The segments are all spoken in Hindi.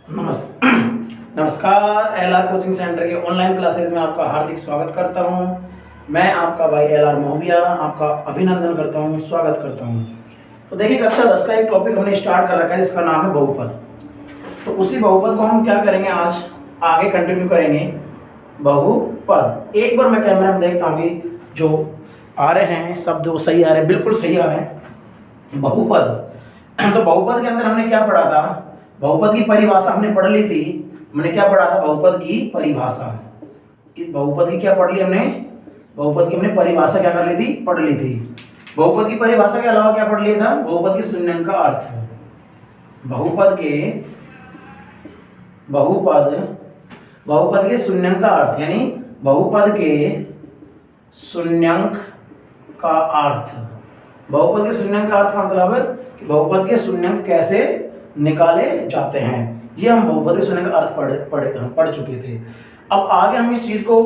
नमस्कार। एलआर कोचिंग सेंटर के ऑनलाइन क्लासेज में आपका हार्दिक स्वागत करता हूं। मैं आपका भाई एलआर मोहबिया आपका अभिनंदन करता हूं, स्वागत करता हूं। तो देखिए, कक्षा 10 का एक टॉपिक हमने स्टार्ट कर रखा है जिसका नाम है बहुपद। तो उसी बहुपद को हम क्या करेंगे, आज आगे कंटिन्यू करेंगे। बहुपद, एक बार मैं कैमरा में देखता हूँ कि जो आ रहे हैं शब्द वो सही आ रहे हैं, बिल्कुल सही आ रहे हैं। बहुपद, तो बहुपद के अंदर हमने क्या पढ़ा था, बहुपद की परिभाषा हमने पढ़ ली थी। हमने क्या पढ़ा था, बहुपद की परिभाषा। बहुपद की क्या पढ़ ली हमने, बहुपद की हमने परिभाषा क्या कर ली थी, पढ़ ली थी। बहुपद की परिभाषा के अलावा क्या पढ़ लिया था, बहुपद के शून्यंक का अर्थ। बहुपद के शून्यंक का अर्थ, यानी बहुपद के शून्यंक का अर्थ। बहुपद के शून्यंक का अर्थ का मतलब है कि बहुपद के शून्यंक कैसे निकाले जाते हैं। ये हम बहुपद के शून्यंक का अर्थ पढ़ चुके थे। अब आगे हम इस चीज को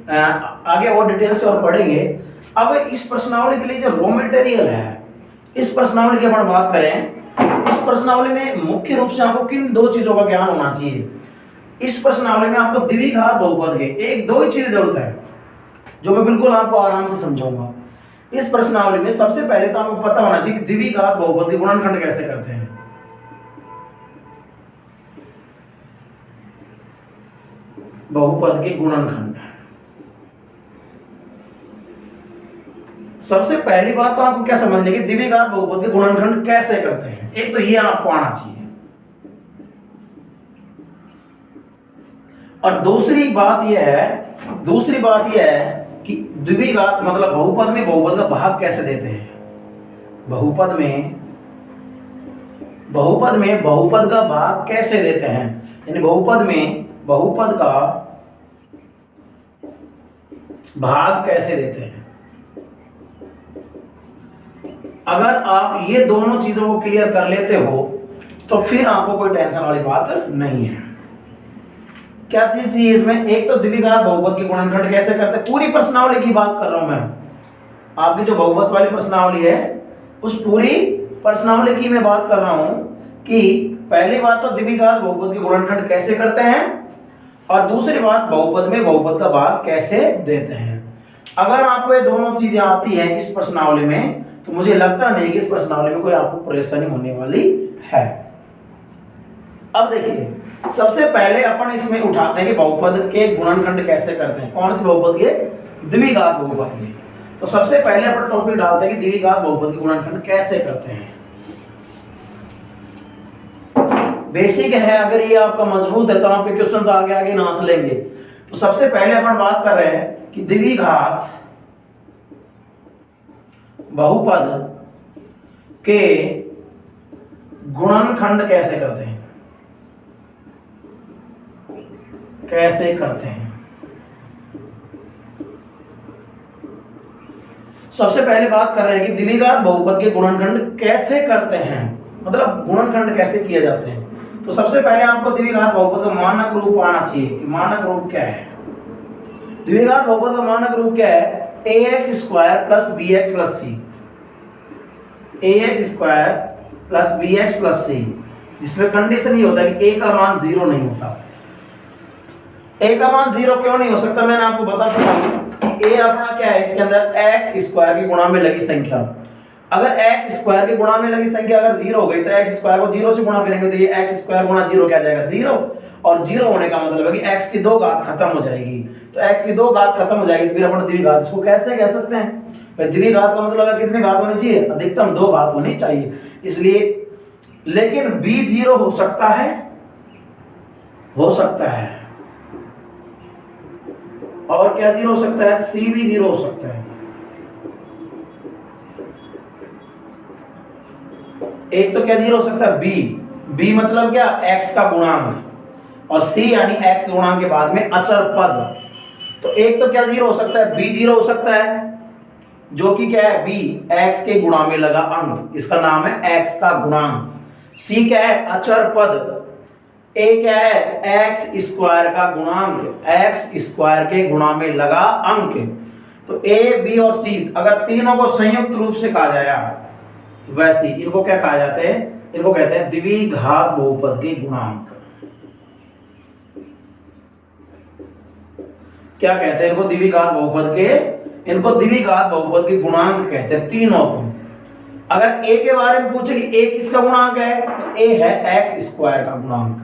आगे और डिटेल से और पढ़ेंगे। अब इस प्रश्नावली के लिए जो रॉ मटेरियल है, इस प्रश्नावली की अपन बात करें, इस प्रश्नावली में मुख्य रूप से आपको किन दो चीजों का ज्ञान होना चाहिए। इस प्रश्नावली में आपको द्विघात बहुपद के एक दो ही चीज जरूरत है, जो मैं बिल्कुल आपको आराम से समझाऊंगा। इस प्रश्नावली में सबसे पहले तो आपको पता होना चाहिए कि द्विघात बहुपद के गुणनखंड कैसे करते हैं। बहुपद के गुणनखंड, सबसे पहली बात तो आपको क्या समझने की, द्विघात बहुपद के गुणनखंड कैसे करते हैं। एक तो ये आपको आना चाहिए, और दूसरी बात यह है कि द्विघात मतलब बहुपद में बहुपद का भाग कैसे देते हैं। बहुपद में बहुपद का भाग कैसे देते हैं, यानी बहुपद में बहुपद का भाग कैसे देते हैं। अगर आप ये दोनों चीजों को क्लियर कर लेते हो तो फिर आपको कोई टेंशन वाली बात नहीं है। क्या चीज चाहिए इसमें, एक तो द्विघात बहुपद के गुणनखंड कैसे करते हैं। पूरी प्रश्नावली की बात कर रहा हूं मैं, आपकी जो बहुपद वाली प्रश्नावली है उस पूरी प्रश्नावली की मैं बात कर रहा हूं कि पहली बात तो द्विघात बहुपद के गुणनखंड कैसे करते हैं, और दूसरी बात बहुपद में बहुपद का भाग कैसे देते हैं। अगर आपको ये दोनों चीजें आती हैं इस प्रश्नावली में, तो मुझे लगता नहीं कि इस प्रश्नावली में कोई आपको परेशानी होने वाली है। अब देखिए, सबसे पहले अपन इसमें उठाते हैं कि बहुपद के गुणनखंड कैसे करते हैं। कौन से बहुपद के, द्विघात बहुपद के। तो सबसे पहले अपन टॉपिक डालते हैं कि द्विघात बहुपद के गुणनखंड कैसे करते हैं। बेसिक है, अगर ये आपका मजबूत है तो आपके क्वेश्चन तो आगे आगे नाच लेंगे। तो सबसे पहले अपन बात कर रहे हैं कि द्विघात बहुपद के गुणनखंड कैसे करते हैं। सबसे पहले बात कर रहे हैं कि द्विघात बहुपद के गुणनखंड कैसे करते हैं, मतलब गुणनखंड कैसे किए जाते हैं। तो सबसे पहले आपको द्विघात बहुपद का मानक रूप आना चाहिए कि मानक रूप क्या है। द्विघात बहुपद का मानक रूप क्या है, ax square plus bx plus c। ax square plus bx plus c, जिसमें कंडीशन ये होता है कि a का मान 0 नहीं होता। a का मान 0 क्यों नहीं हो सकता, मैंने आपको बता चुका हूं कि a अपना क्या है, इसके अंदर x स्क्वायर की गुणा में लगी संख्या। अगर x स्क्वायर की गुणा में लगी संख्या अगर 0 हो गई तो x स्क्वायर को 0 से गुणा करेंगे तो ये x स्क्वायर गुणा 0 क्या जाएगा, 0। और 0 होने का मतलब है कि x की 2 घात खत्म हो जाएगी। तो x की 2 घात खत्म हो जाएगी तो फिर अपन द्विघात इसको कैसे कह सकते हैं। द्विघात का मतलब है कितनी घात होनी चाहिए, अधिकतम 2 घात होनी चाहिए। इसलिए लेकिन b 0 हो सकता है, और क्या 0 हो सकता है, c भी 0 हो सकता है। एक तो क्या 0 हो सकता है, b मतलब क्या, x का गुणांक, और c यानी x के गुणांक के बाद में अचर पद। तो एक तो क्या 0 हो सकता है, b 0 हो सकता है, जो कि क्या है, b x के गुणा में लगा अंक, इसका नाम है x का गुणांक। c क्या है, अचर पद। a क्या है, x स्क्वायर का गुणांक, x स्क्वायर के गुणा में लगा अंक। तो a b और c अगर तीनों को संयुक्त रूप से कहा जाए वैसे इनको क्या कहा जाता है, इनको कहते हैं द्विघात बहुपद के गुणांक। क्या कहते हैं इनको? द्विघात बहुपद के, इनको द्विघात बहुपद के गुणांक कहते हैं तीनों को। अगर a के बारे में पूछे कि a किसका गुणांक है, तो a है x स्क्वायर का गुणांक,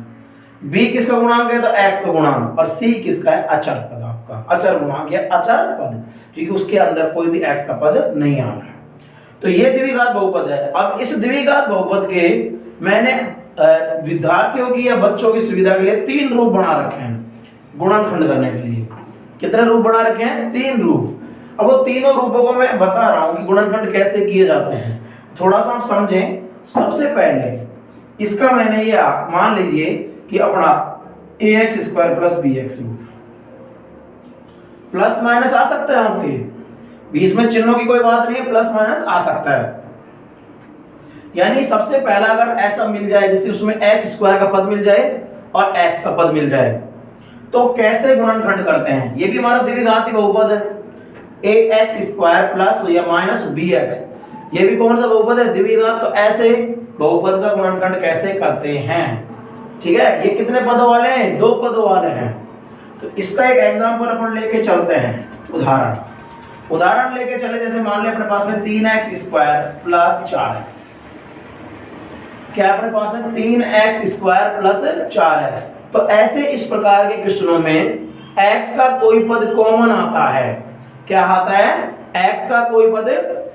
b किसका गुणांक है तो x का गुणांक, और c किसका है? अचर पद, आपका अचर गुणांक या अचर पद, क्योंकि उसके अंदर कोई भी x का पद नहीं आ रहा है। तो ये द्विघात बहुपद है। अब इस द्विघात बहुपद के मैंने विद्यार्थियों की या बच्चों की सुविधा के लिए 3 रूप बना रखे हैं गुणनखंड करने के लिए। कितने रूप बना रखे हैं? 3 रूप। अब वो तीनों रूपों को मैं बता रहा हूं कि गुणनखंड कैसे किए जाते हैं, थोड़ा सा आप समझें। सबसे पहले इसका मैंने ये मान लीजिए कि अपना ax स्क्वायर प्लस bx रूप, प्लस माइनस आ सकता है आपके, बीच में चिन्हों की कोई बात नहीं है, प्लस माइनस आ सकता है। यानी सबसे पहला अगर ऐसा मिल जाए जैसे उसमें x स्क्वायर का पद मिल जाए और x का पद मिल जाए, तो कैसे गुणनखंड करते हैं? ये भी हमारा द्विघाती बहुपद है, ax स्क्वायर प्लस या माइनस bx, ये भी कौन सा बहुपद है? द्विघात। तो ऐसे बहुपद का गुणनखंड कैसे करते हैं? ठीक है, ये कितने पदों वाले हैं? 2 पदों वाले हैं। तो इसका एक एग्जांपल अपन लेके चलते हैं, उदाहरण लेके चले। जैसे मान ले अपने पास में 3x स्क्वायर प्लस 4x, क्या अपने पास में 3x स्क्वायर प्लस 4x। तो ऐसे इस प्रकार के क्वेश्चनों में x का कोई पद कॉमन आता है। क्या आता है? x का कोई पद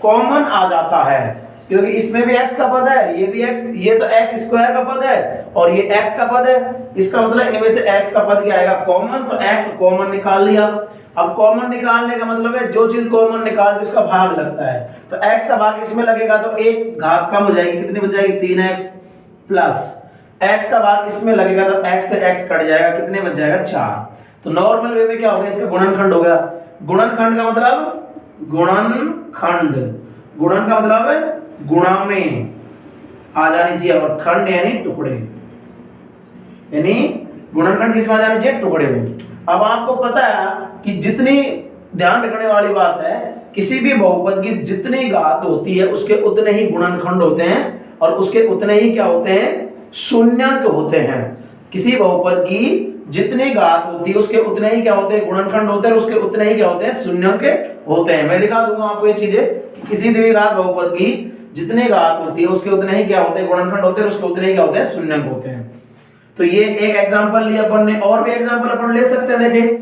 कॉमन आ जाता है, क्योंकि इसमें भी x का पद है, ये भी x, ये तो x स्क्वायर का पद है और ये x का पद है। इसका मतलब इनमें से x का पद क्या आएगा? कॉमन। तो x कॉमन निकाल लिया। अब कॉमन निकालने का मतलब है जो चीज कॉमन निकाल दे उसका भाग लगता है। तो x का भाग इसमें लगेगा तो एक घात कम हो जाएगी, कितनी बच जाएगी? 3x प्लस x का भाग इसमें लगेगा तो x से x कट जाएगा, कितने बच जाएगा? 4। तो नॉर्मल वे में क्या हो गया? इसका गुणनखंड हो गया। गुणनखंड का मतलब गुणनखंड, गुणन का मतलब है गुणा में आ जानी चाहिए, और खंड यानी टुकड़े, यानी गुणनखंड किसमें आ जानी चाहिए? टुकड़े में। अब आपको पता है कि जितनी ध्यान रखने वाली बात है, किसी भी बहुपद की जितनी घात होती है उसके उतने ही गुणनखंड होते हैं और उसके उतने ही क्या होते हैं? शून्यंक होते हैं। किसी बहुपद की जितनी घात होती है उसके उतने ही क्या होते हैं? गुणनखंड होते हैं, और उसके उतने ही क्या होते हैं? शून्यंक होते हैं। मैं लिखा दूंगा आपको ये चीजें कि किसी द्विघात बहुपद की जितनी घात होती है उसके उतने ही क्या होते हैं? गुणनखंड होते हैं, और उसके उतने ही क्या होते हैं? शून्यंक होते हैं। तो ये एक एग्जांपल लिया अपन ने, और भी एग्जांपल अपन ले सकते हैं। देखिए,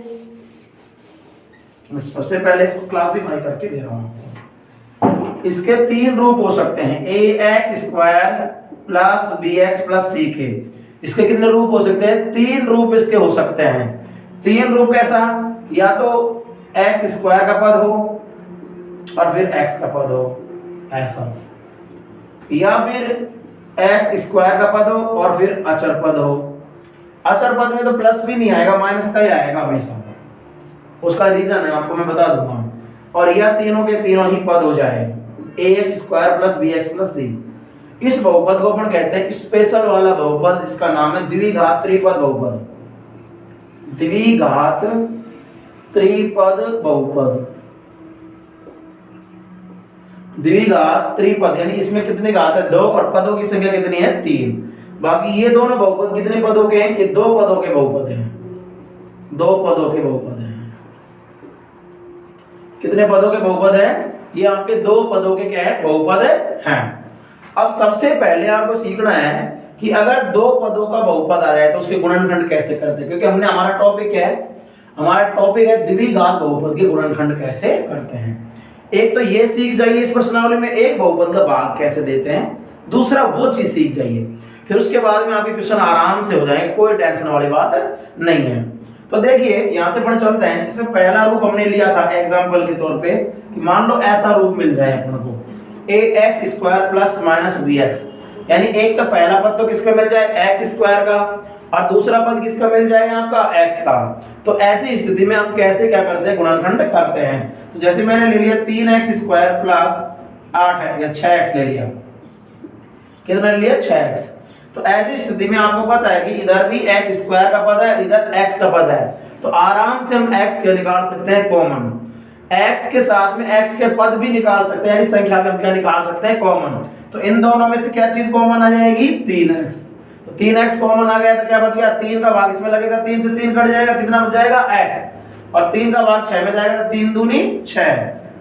सबसे पहले इसको क्लासिफाई करके दे रहा हूं आपको। इसके 3 रूप हो सकते हैं, ax square plus bx plus ck। इसके कितने रूप हो सकते हैं? 3 रूप इसके हो सकते हैं। 3 रूप कैसा? या तो x स्क्वायर का पद हो और फिर x का पद हो, ऐसा, या फिर x स्क्वायर का पद हो और फिर अचर पद हो। अचर पद में तो प्लस भी नहीं आएगा, माइनस का ही आएगा हमेशा। उसका रीजन है आपको मैं बता दूंगा। और या तीनों के तीनों ही पद हो जाए, ax square plus bx plus c। इस बहुपद को अपन कहते हैं स्पेशल वाला बहुपद, इसका नाम है द्विघात त्रिपद बहुपद। द्विघात त्रिपद बहुपद, द्विघात त्रिपद, यानी इसमें कितने घात है? 2, और पदों की संख्या कितनी है? 3। बाकी ये दोनों बहुपद कितने पदों के हैं? ये 2 पदों के बहुपद हैं, 2 पदों के बहुपद हैं। कितने पदों के बहुपद हैं? ये आपके 2 पदों के क्या है? बहुपद हैं। अब सबसे पहले आपको सीखना है कि अगर 2 पदों का बहुपद आ जाए तो उसके गुणनखंड कैसे करते हैं, क्योंकि हमने हमारा टॉपिक क्या है? हमारा टॉपिक है द्विघात बहुपद के गुणनखंड कैसे करते हैं। एक तो ये सीख जाइए इस प्रश्नावली में, एक बहुपद का भाग कैसे देते हैं, दूसरा वो चीज सीख जाइए, फिर उसके बाद में आपके क्वेश्चन आराम से हो जाएंगे, कोई टेंशन वाली बात नहीं है। तो देखिए यहां से पढ़ चलते हैं। इसमें पहला रूप हमने लिया था एग्जांपल के तौर पे कि मान लो ऐसा रूप मिल जाए अपन को, ax square plus minus bx, यानी एक तो पहला पद तो किसका मिल जाए? x स्क्वायर का, और दूसरा पद किसका मिल जाए? आपका x का। तो ऐसी स्थिति में हम कैसे क्या करते हैं? गुणनखंड करते हैं। तो जैसे मैंने ले लिया 3x स्क्वायर प्लस 8 है या 6x ले लिया, कितना ले लिया? 6x। तो ऐसी स्थिति में आपको पता है कि इधर भी x स्क्वायर का पद है, इधर x का पद है, तो आराम से हम x के निकाल सकते हैं कॉमन। x के साथ में x के पद भी निकाल सकते हैं, यानी संख्या में हम क्या निकाल सकते हैं? कॉमन। तो इन दोनों में से क्या चीज कॉमन आ जाएगी? 3x। तो 3x कॉमन आ गया तो क्या बच गया? 3 का भाग इसमें लगेगा, 3 से 3 कट जाएगा, कितना बच जाएगा? x। और 3 का भाग 6 में जाएगा तो 3 दूनी 6,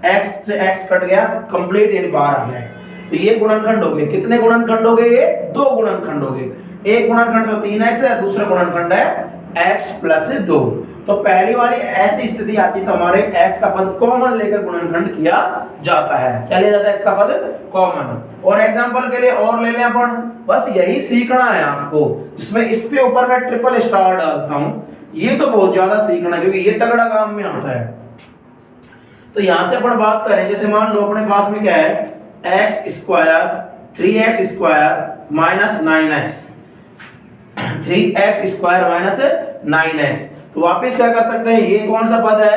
x से x कट गया, कंप्लीट यानी बाहर आ गया x। तो ये गुणनखंड हो गए। कितने गुणनखंड हो गए? ये 2 गुणनखंड हो गए। एक गुणनखंड तो 3x है, दूसरा गुणनखंड है x प्लस 2। तो पहली वाली ऐसी स्थिति आती है तो हमारे x का पद कॉमन लेकर गुणनखंड किया जाता है। क्या लिया जाता है? x का पद कॉमन। और एग्जांपल के लिए और ले लें अपन, बस यही सीखना है आपको, जिसमें इसके ऊपर मैं ट्रिपल स्टार डालता हूं। ये तो बहुत ज्यादा सीखना है क्योंकि ये तगड़ा काम में आता है। तो यहां से अपन बात करें, जैसे मान लो अपने पास में क्या है, x square 3x square minus 9x, 3x square minus 9x। तो वापस क्या कर सकते हैं, ये कौन सा पद है?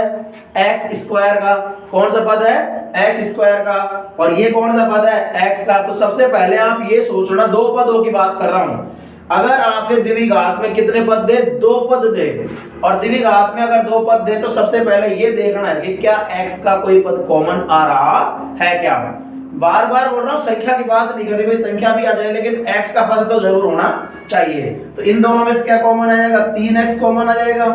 x स्क्वायर का। कौन सा पद है? x स्क्वायर का। और ये कौन सा पद है? x का। तो सबसे पहले आप ये सोचना, दो पदों की बात कर रहा हूं। अगर आपके द्विघात में कितने पद दे? 2 पद दे। और द्विघात में अगर 2 पद दे तो सबसे पहले ये देखना है कि क्या x का कोई पद कॉमन आ रहा है क्या। बार बार बोल रहा हूं, संख्या की बात नहीं करी भाई, संख्या भी आ जाए लेकिन x का पद तो जरूर होना चाहिए। तो इन दोनों में से क्या कॉमन आ जाएगा? 3x कॉमन आ जाएगा।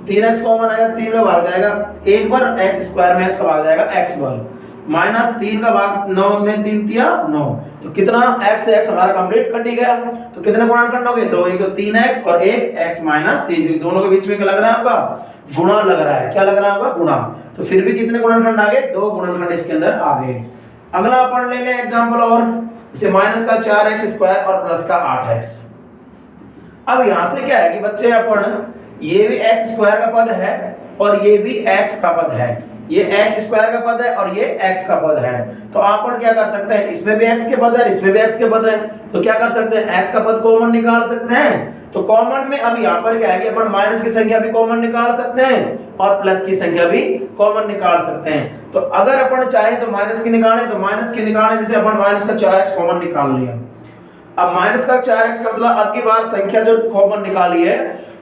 3x कॉमन आएगा, 3 में भाग जाएगा एक बार, x स्क्वायर में x का भाग जाएगा x बार, माइनस 3 का भाग 9 में 3 तिया 9। तो कितना? x से x हमारा कंप्लीट कट ही गया। तो कितने गुणनखंड हो गए? 2। एक तो 3x और एक x माइनस 3, क्योंकि दोनों के बीच में क्या लग रहा है आपका? गुणा लग रहा है। क्या लग रहा है आपका? गुणा। तो फिर भी कितने गुणनखंड आ गए? 2 गुणनखंड इसके अंदर आ गए। अगला अपन ले लें एग्जांपल और, इसे माइनस का 4x स्क्वायर और प्लस का 8x। अब यहां से क्या है कि बच्चे अपन, ये भी x स्क्वायर का पद है और ये भी x का पद है। ये x स्क्वायर का पद है और ये x का पद है। तो अपन क्या कर सकते हैं, इसमें भी x के पद है, इसमें भी x के पद है। तो क्या कर सकते हैं, x का पद कॉमन निकाल सकते हैं। तो कॉमन में अब यहाँ पर क्या है कि अपन माइनस की संख्या भी कॉमन निकाल सकते हैं और प्लस की संख्या भी कॉमन निकाल सकते हैं। तो अगर अपन चाहे तो माइनस की निकालें, तो माइनस की निकालें, जैसे अपन माइनस का 4x कॉमन निकाल लिया। अब माइनस का 4x का मतलब अब की बार संख्या जो कॉमन निकाली है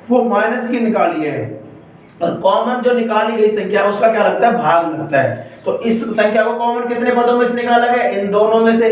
वो माइनस की निकाली है, और कॉमन जो निकाली गई संख्या उसका क्या लगता है? भाग लगता है। तो इस संख्या को कॉमन कितने पदों में से निकाला गया? इन दोनों में से।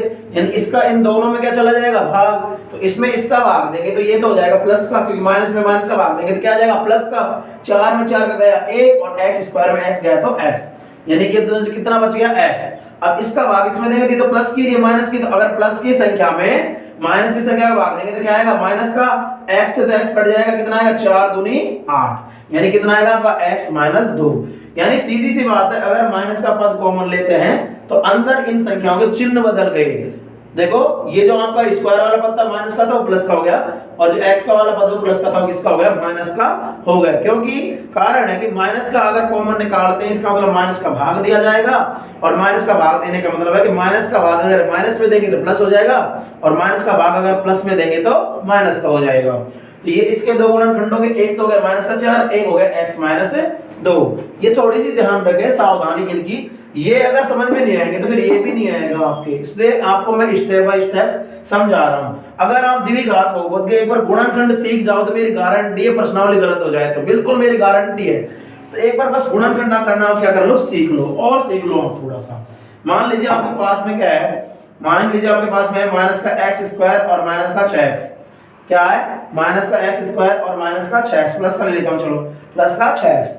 इसका इन दोनों में क्या चला जाएगा? भाग। तो इसमें इसका भाग देंगे तो ये तो हो जाएगा प्लस का, क्योंकि माइनस में माइनस का भाग देंगे तो क्या आ जाएगा? प्लस का। 4 में 4 का गया 1 और x स्क्वायर में x गया तो x, यानी कि कितना बच गया? x। अब इसका भाग इसमें देंगे तो प्लस की, माइनस की। तो अगर प्लस की संख्या में माइनस की संख्या का भाग देंगे तो क्या आएगा? माइनस का। x से तो x कट जाएगा, कितना आएगा? 4 दूनी 8, यानी कितना आएगा आपका? x minus 2। यानी सीधी सी बात है, अगर माइनस का पद कॉमन लेते हैं तो अंदर इन संख्याओं के चिन्ह बदल गए। देखो, ये जो आपका स्क्वायर वाला पद था माइनस का था वो प्लस का हो गया, और जो x का वाला पद वो प्लस का था वो किसका हो गया? माइनस का हो गया। क्योंकि कारण है कि माइनस का अगर कॉमन निकालते हैं इसका मतलब माइनस का भाग दिया जाएगा, और माइनस का भाग देने का मतलब है कि माइनस का भाग अगर माइनस में देंगे तो प्लस हो जाएगा, और माइनस का भाग अगर प्लस में देंगे तो माइनस का हो जाएगा। तो ये इसके 2 गुणनखंड होंगे, एक तो हो गया माइनस का 4, एक हो गया x माइनस 2। ये थोड़ी सी ध्यान रखें, सावधानी इनकी। ये अगर समझ में नहीं आएंगे तो फिर ये भी नहीं आएगा आपके, इसलिए आपको मैं स्टेप बाय स्टेप समझा रहा हूं। अगर आप द्विघात बहुपद के एक बार गुणनखंड सीख जाओ तो मेरी गारंटी है, प्रश्नावली गलत हो जाए तो बिल्कुल मेरी गारंटी है। तो एक बार बस गुणनखंड ना करना, आप क्या कर लो? सीख लो, और सीख लो आप थोड़ा सा। मान लीजिए आपके पास में क्या है, मान लीजिए आपके पास में माइनस का x स्क्वायर और माइनस का 6x। क्या है? माइनस का x स्क्वायर और माइनस का 6x, प्लस का ले लेता हूं, चलो प्लस का 6x।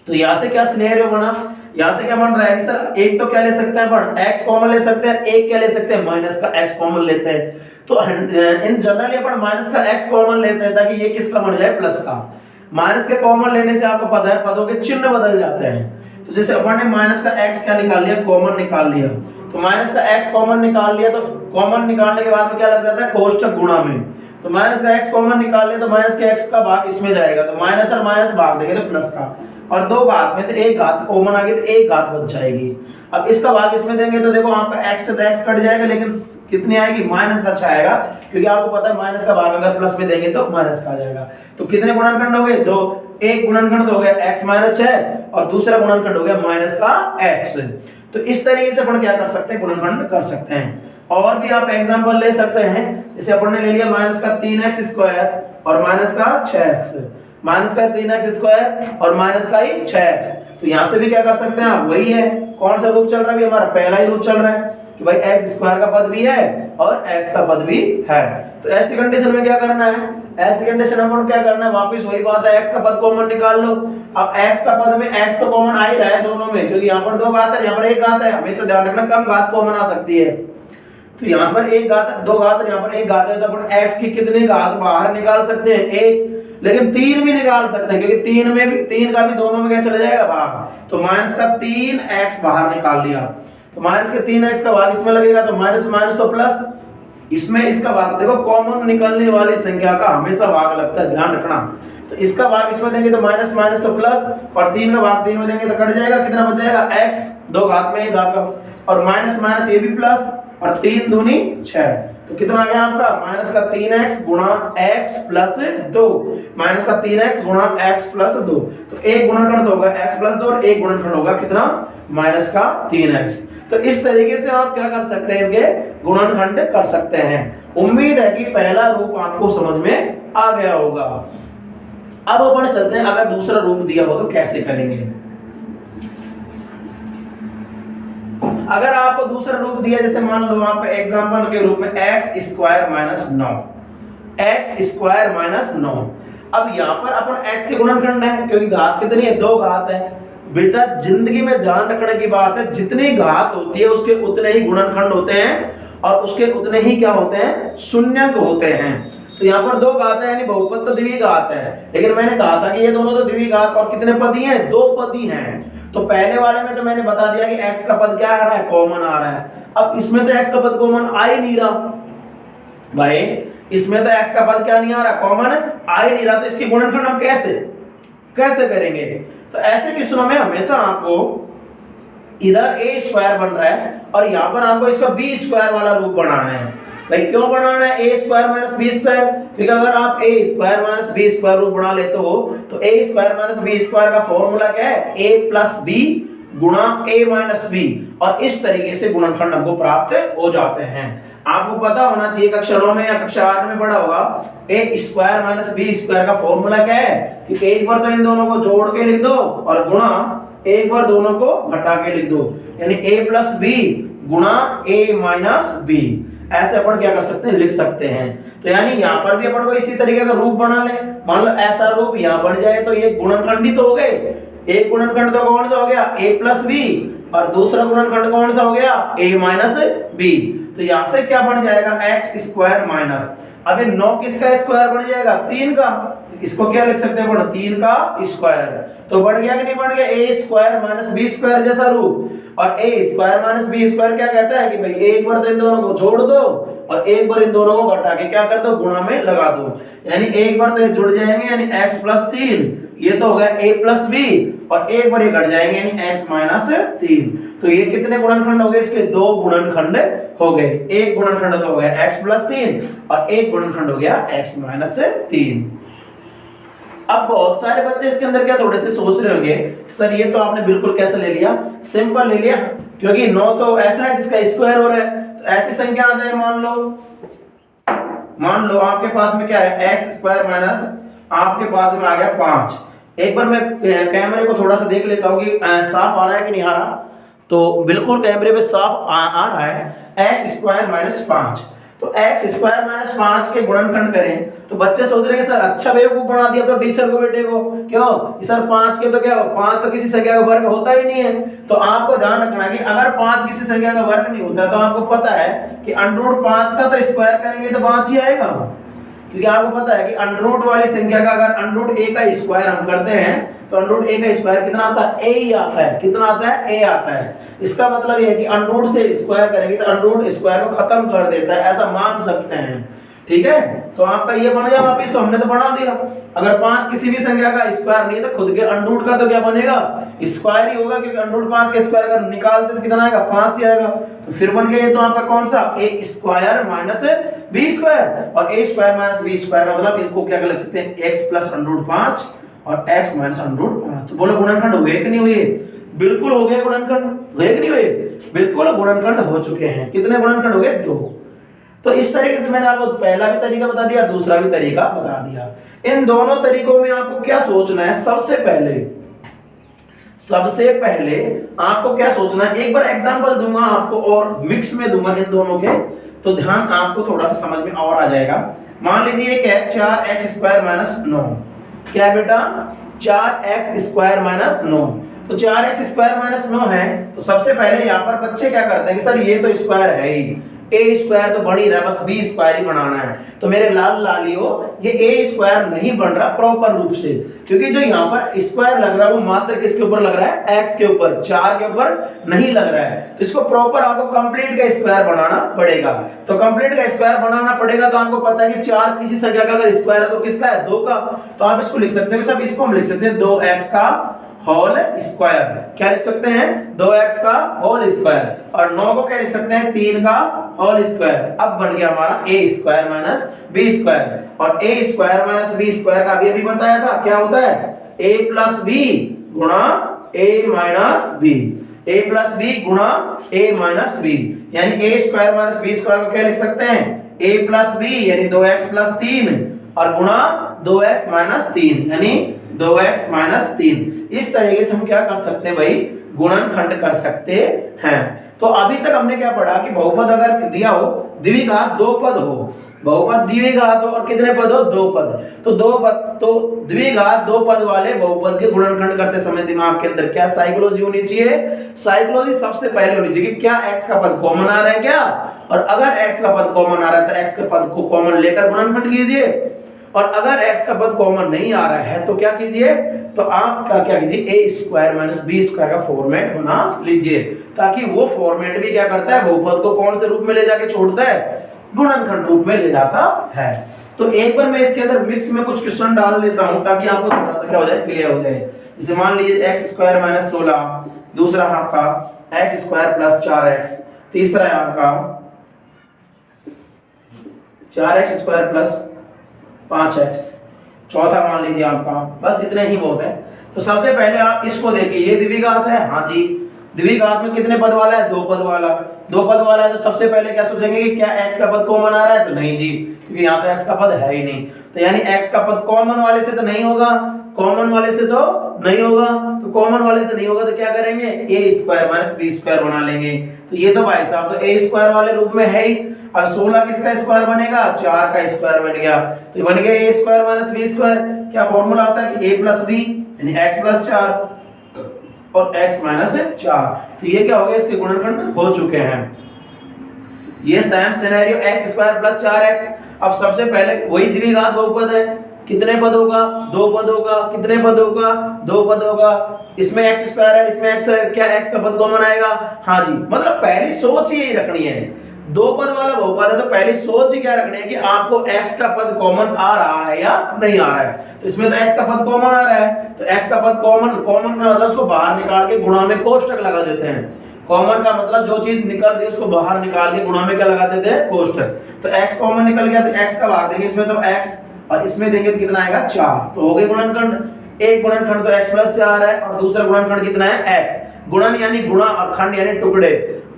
तो यहां से क्या सिनेरियो बना? यहां से क्या बन रहा है कि सर एक तो क्या ले सकते हैं अपन? x कॉमन ले सकते हैं, एक क्या ले सकते हैं? माइनस का x कॉमन लेते हैं। तो इन जनरली अपन माइनस का x कॉमन लेते हैं ताकि ये किसका बन जाए? प्लस का। माइनस के कॉमन लेने से आपको पता है पदों के चिन्ह बदल जाते हैं। तो जैसे अपन ने माइनस का x क्या निकाल लिया? कॉमन निकाल लिया। तो माइनस का x कॉमन निकाल लिया, तो कॉमन निकालने के बाद में क्या लग जाता है? कोष्ठक गुणा में। तो माइनस का x कॉमन निकाल लिया तो माइनस के x का भाग इसमें जाएगा, तो माइनस और माइनस भाग देंगे तो प्लस का, और 2 घात में से 1 घात कॉमन आ गई तो 1 घात बच जाएगी। अब इसका भाग इसमें देंगे तो देखो आपका x से तो x कट जाएगा, लेकिन कितनी आएगी? माइनस का 6 आएगा, क्योंकि आपको पता है माइनस का भाग अगर प्लस में देंगे तो माइनस का आ जाएगा। तो कितने गुणनखंड हो गए? 2। एक गुणनखंड तो हो गया x माइनस 6 और दूसरा गुणनखंड हो गया माइनस का x। तो इस तरीके से अपन क्या कर सकते हैं? गुणनखंड कर सकते हैं। और भी आप एग्जांपल ले सकते हैं, जैसे अपन ने ले लिया माइनस का 3x स्क्वायर और माइनस का 6x, माइनस का 3x स्क्वायर और माइनस का 6x। तो यहां से भी क्या कर सकते हैं आप? वही है, कौन सा रूप चल रहा है? भी हमारा पहला ही रूप चल रहा है कि भाई x स्क्वायर का पद भी है और x का पद भी है। तो ऐसी कंडीशन में क्या करना है? ऐसी कंडीशन अपन क्या करना है, वापस वही बात है, x का पद कॉमन निकाल लो। अब x का पद में x तो कॉमन आ ही रहा है दोनों में, क्योंकि यहाँ पर 2 घात है, यहाँ पर 1 घात है, हमेशा ध्यान रखना कम घात कॉमन आ सकती है। तो यहाँ पर 1 घात 2 घात है, यहाँ पर 1 घात है, तो अपन x की कितनी घात बाहर निकाल सकते हैं 1, लेकिन 3 भी निकाल सकते हैं, क्योंकि 3 में भी 3 का भी दोनों में क्या चला जाएगा भाग, तो माइनस का 3x बाहर निकाल लिया, तो माइनस के 3x का भाग इसमें लगेगा, तो माइनस माइनस तो प्लस, इसमें इसका भाग देखो कॉमन निकलने वाली संख्या का हमेशा भाग लगता है, ध्यान रखना। तो इसका भाग इसमें देंगे तो माइनस माइनस तो प्लस, और 3 का भाग 3 में देंगे तो कट जाएगा, कितना बच जाएगा x, 2 घात में 1 घात का, और माइनस माइनस ये भी प्लस, और 3 दूनी 6, तो कितना आ गया आपका माइनस का 3x गुणा x प्लस 2, माइनस का 3x गुणा x प्लस 2, तो एक गुणनखंड होगा x प्लस 2 और एक गुणनखंड होगा कितना माइनस का 3x। तो इस तरीके से आप क्या कर सकते हैं, इनके गुणनखंड कर सकते हैं। उम्मीद है कि पहला रूप आपको समझ में आ गया होगा। अब अपन चलते हैं, अगर दूसरा रूप दिया हो तो कैसे करेंगे। अगर आपको दूसरा रूप दिया, जैसे मान लो आपका एग्जांपल के रूप में x square minus 9, x square minus 9। अब यहाँ पर अपन x के गुणनखंड है, क्योंकि घात कितनी है, 2 घात है। बेटा जिंदगी में ध्यान रखने की बात है, जितनी घात होती है उसके उतने ही गुणनखंड होते हैं, और उसके उतने ही क्या होते हैं, शून्यक होते हैं। तो यहाँ पर 2 घात है, यानी बहुपद तो द्विघात है, लेकिन मैंने कहा था कि ये दोनों तो द्विघात और कितने पदी हैं, 2 पदी हैं। तो पहले वाले में तो मैंने बता दिया कि x का पद क्या आ रहा है, कॉमन आ रहा है। अब इसमें तो x का पद कॉमन आ ही नहीं रहा भाई, इसमें तो x का पद क्या नहीं आ रहा, कॉमन आ ही नहीं रहा, तो इसकी गुणनखंड हम कैसे करेंगे। तो ऐसे किस्सों में हमेशा आपको इधर a स्क्वायर बन रहा है और यहाँ पर आपको इसका b स्क्वायर वाला रूप बनाना है। भाई क्यों बनाना है a square minus b square, क्योंकि अगर आप a square minus b square रूप बना लेते हो तो a square minus b square का फॉर्मूला क्या है, a प्लस b गुणा a माइनस b, और इस तरीके से गुणनखंड हमको प्राप्त हो जाते हैं। आपको पता होना चाहिए, कक्षाओं में या कक्षा 8 में पढ़ा होगा, a square minus b square का फॉर्मूला क्या है कि एक बार तो इन दोनों को जोड़ के लिख दो और गुणा एक बार दोनों को घटा के लिख दो, यानी a प्लस b गुणा a माइनस b। ऐसे अपन क्या कर सकते हैं, लिख सकते हैं। तो यानी यहाँ पर भी अपन को इसी तरीके का रूप बना ले, मान लो ऐसा रूप यहाँ बन जाए तो ये गुणनखंड ही तो हो गए। एक गुणनखंड तो कौन सा हो गया, a प्लस b, और दूसरा गुणनखंड कौन सा हो गया, a माइनस b। तो यहाँ से क्या बन जाएगा, x स्क्वायर माइनस, अभी 9 किसका स्क्वायर बन जाएगा, 3 का, इसको क्या लिख सकते हैं, 3 का स्क्वायर। तो बढ़ गया कि नहीं बढ़ गया, a square minus b square जैसा रूप। और a square minus b square क्या कहता है कि भाई एक बार तो इन दोनों को जोड़ दो और एक बार इन दोनों को घटा के क्या कर दो, गुणा में लगा दो, यानी एक बार तो ये जुड़ जाएंगे, यानी x प्लस 3, ये तो हो गया a प्लस b, और एक बार ये घट जाएंगे यानी x माइनस 3। तो ये कितने गुणनखंड हो गए, इसके 2 गुणनखंड हो गए। एक गुणनखंड तो हो गया x प्लस 3 और एक गुणनखंड हो गया x माइनस 3। अब बहुत सारे बच्चे इसके अंदर क्या थोड़े से सोच रहे होंगे, सर ये तो आपने बिल्कुल कैसे ले लिया, सिंपल ले लिया, क्योंकि 9 तो ऐसा है जिसका स्क्वायर हो रहा है। तो ऐसी संख्या आ जाए, मान लो आपके पास में क्या है, x स्क्वायर माइनस आपके पास में आ गया 5। एक बार मैं कैमरे को थोड़ा सा देख लेता हूँ कि साफ आ रहा है कि नहीं आ रहा। तो बिल्कुल कैमरे पे साफ आ रहा है, x स्क्वायर माइनस 5। तो x स्क्वायर माइनस 5 के गुणनखंड करें तो बच्चे सोच रहे हैं सर अच्छा बेवकूफ बना दिया तो टीचर को बेटे को, क्यों सर 5 के तो क्या हो, 5 तो किसी संख्या का वर्ग होता ही नहीं है। तो आपको ध्यान रखना कि अगर 5 किसी संख्या का वर्ग नहीं होता तो आपको पता है कि अंडर 5 का तो स्क्वायर करेंगे तो 5 ही आएगा, क्योंकि आपको पता है कि अंडर वाली संख्या का अगर अंडर a का स्क्वायर हम करते हैं तो अंडर a का स्क्वायर कितना आता है, a ही आता है। कितना आता है, a आता है। इसका मतलब ये है कि अंडर से स्क्वायर करेंगे तो अंडर स्क्वायर को खत्म कर देता है, ऐसा मान सकते हैं। ठीक है, तो आपका ये बन गया वापिस, तो हमने तो बना दिया। अगर 5 किसी भी संख्या का स्क्वायर नहीं है तो खुद के अंडर का तो क्या बनेगा, स्क्वायर ही होगा, क्योंकि अंडर 5 के स्क्वायर अगर निकालते तो कितना आएगा, 5 ही आएगा। तो फिर बन गया ये तो आपका कौन सा, a square minus b square, और a square minus b square मतलब इसको क्या लिख सकते हैं, x प्लस अंडर 5 और x माइनस अंडर 5। तो बोलो गुणनखंड हुए कि नहीं हुए, बिल्कुल हो गए गुणनखंड, हुए कि नहीं हुए, बिल्कुल गुणनखंड हो चुके हैं। कितने गुणनखंड हो गए, 2। तो इस तरीके से मैंने आपको पहला भी तरीका बता दिया, दूसरा भी तरीका बता दिया। इन दोनों तरीकों में आपको क्या सोचना है, सबसे पहले आपको क्या सोचना है, एक बार एग्जांपल दूंगा आपको और मिक्स में दूंगा इन दोनों के, तो ध्यान आपको थोड़ा सा समझ में और आ जाएगा। मान लीजिए क्या है 4x स्क्वायर माइनस 9, क्या है बेटा 4x स्क्वायर माइनस 9। तो 4x स्क्वायर माइनस 9 है, तो सबसे पहले यहाँ पर बच्चे क्या करते हैं कि सर ये तो स्क्वायर है ही, ए स्क्वायर तो बन ही रहा है, बस बी स्क्वायर ही बनाना है। तो मेरे लाल लालियो ये ए स्क्वायर नहीं बन रहा प्रॉपर रूप से, क्योंकि जो यहाँ पर स्क्वायर लग रहा है वो मात्र किसके ऊपर लग रहा है, एक्स के ऊपर, 4 के ऊपर नहीं लग रहा है। तो इसको प्रॉपर आपको कंप्लीट का स्क्वायर बनाना पड़ेगा। तो कंप्लीट का स्क्वायर बनाना पड़ेगा, तो आपको पता है कि 4 किसी संख्या का अगर स्क्वायर है तो किसका है, 2 का। तो आप इसको लिख सकते हो, सब इसको हम लिख सकते हैं 2x का होल स्क्वायर। क्या लिख सकते हैं, 2x का होल स्क्वायर। और 9 को क्या लिख सकते हैं, 3 का होल स्क्वायर। अब बन गया हमारा a square minus b square. और a square minus b square का अभी बताया था क्या होता है, a प्लस b गुणा a minus b, a plus b गुणा a माइनस b। यानी a square minus b square को क्या लिख सकते हैं, a प्लस b यानी 2x प्लस 3 और गुणा 2x माइनस 3 यानी 2x माइनस 3। इस तरीके से हम क्या कर सकते हैं भाई, गुणनखंड कर सकते हैं। तो अभी तक हमने क्या पढ़ा कि बहुपद अगर दिया हो, द्विघात 2 पद हो, बहुपद द्विघात हो और कितने पद हो, 2 पद। तो 2 पद, तो द्विघात 2 पद वाले बहुपद के गुणनखंड करते समय दिमाग के अंदर क्या साइकोलॉजी होनी चाहिए, साइकोलॉजी सबसे पहले होनी चाहिए कि क्या x का पद कॉमन आ रहा है क्या, और अगर x का पद कॉमन आ रहा है तो x के पद को कॉमन लेकर गुणनखंड कीजिए, और अगर x का पद कॉमन नहीं आ रहा है तो क्या कीजिए, तो आप क्या कीजिए, a square minus b square का फॉर्मेट बना लीजिए, ताकि वो फॉर्मेट भी क्या करता है, बहुपद को कौन से रूप में ले जाके छोड़ता है, गुणनखंड रूप में ले जाता है। तो एक बार मैं इसके अंदर मिक्स में कुछ क्वेश्चन डाल लेता हूं ताकि आपको थोड़ा सा क्या हो जाए, क्लियर हो जाए। जैसे मान लीजिए x स्क्वायर माइनस 16, दूसरा है आपका x स्क्वायर प्लस 4x, तीसरा है आपका 4x स्क्वायर प्लस 5x, चौथा मान लीजिए आपका, बस इतने ही बहुत है। तो सबसे पहले आप इसको देखिए, ये द्विघात है, हाँ जी, द्विघात में कितने पद वाला है, 2 पद वाला। 2 पद वाला है तो सबसे पहले क्या सोचेंगे कि क्या x का पद कॉमन आ रहा है, तो नहीं जी, क्योंकि यहाँ तो x का पद है ही नहीं। तो यानी x का पद कॉमन वाले से तो नहीं होगा, कॉमन वाले से तो नहीं होगा, तो कॉमन वाले से नहीं होगा तो क्या करेंगे, a square minus b square बना लेंगे। तो ये तो भाई साहब तो a स्क्वायर वाले रूप में है ही। अब 16 किसका स्क्वायर बनेगा, 4 का स्क्वायर बन गया, तो ये बन गया a square minus b square. क्या फॉर्मूला आता है कि a प्लस b यानी x प्लस 4 और x माइनस 4। तो ये क्या हो गया, इसके गुणनखंड हो चुके हैं। ये same scenario x square plus 4x। अब सबसे पहले वही द्विघात बहुपद है, कितने पद होगा, 2 पद होगा, कितने पद होगा, 2 पद होगा। इसमें x स्क्वायर है, इसमें x है, क्या x का पद कॉमन आएगा, हाँ जी। मतलब पहली सोच ही यही रखनी है, 2 पद वाला बहुपद है तो पहली सोच ही क्या रखनी है कि आपको x का पद कॉमन आ रहा है या नहीं आ रहा है। तो इसमें तो x का पद कॉमन आ रहा है, तो x का पद कॉमन का मतलब उसको बाहर निकाल के गुणा में कोष्टक लगा देते हैं। कॉमन का मतलब जो चीज निकल रही है उसको बाहर निकाल के गुणा में क्या लगा देते हैं, कोष्टक। तो x कॉमन निकल गया तो x का भाग देंगे इसमें, तो x और इसमें देंगे तो कितना आएगा, 4। तो हो गए गुणनखंड। एक गुणनखंड तो x प्लस 4 है और दूसरा गुणनखंड कितना है, x। गुणन यानी गुणा और खंड यानी टुकड़े,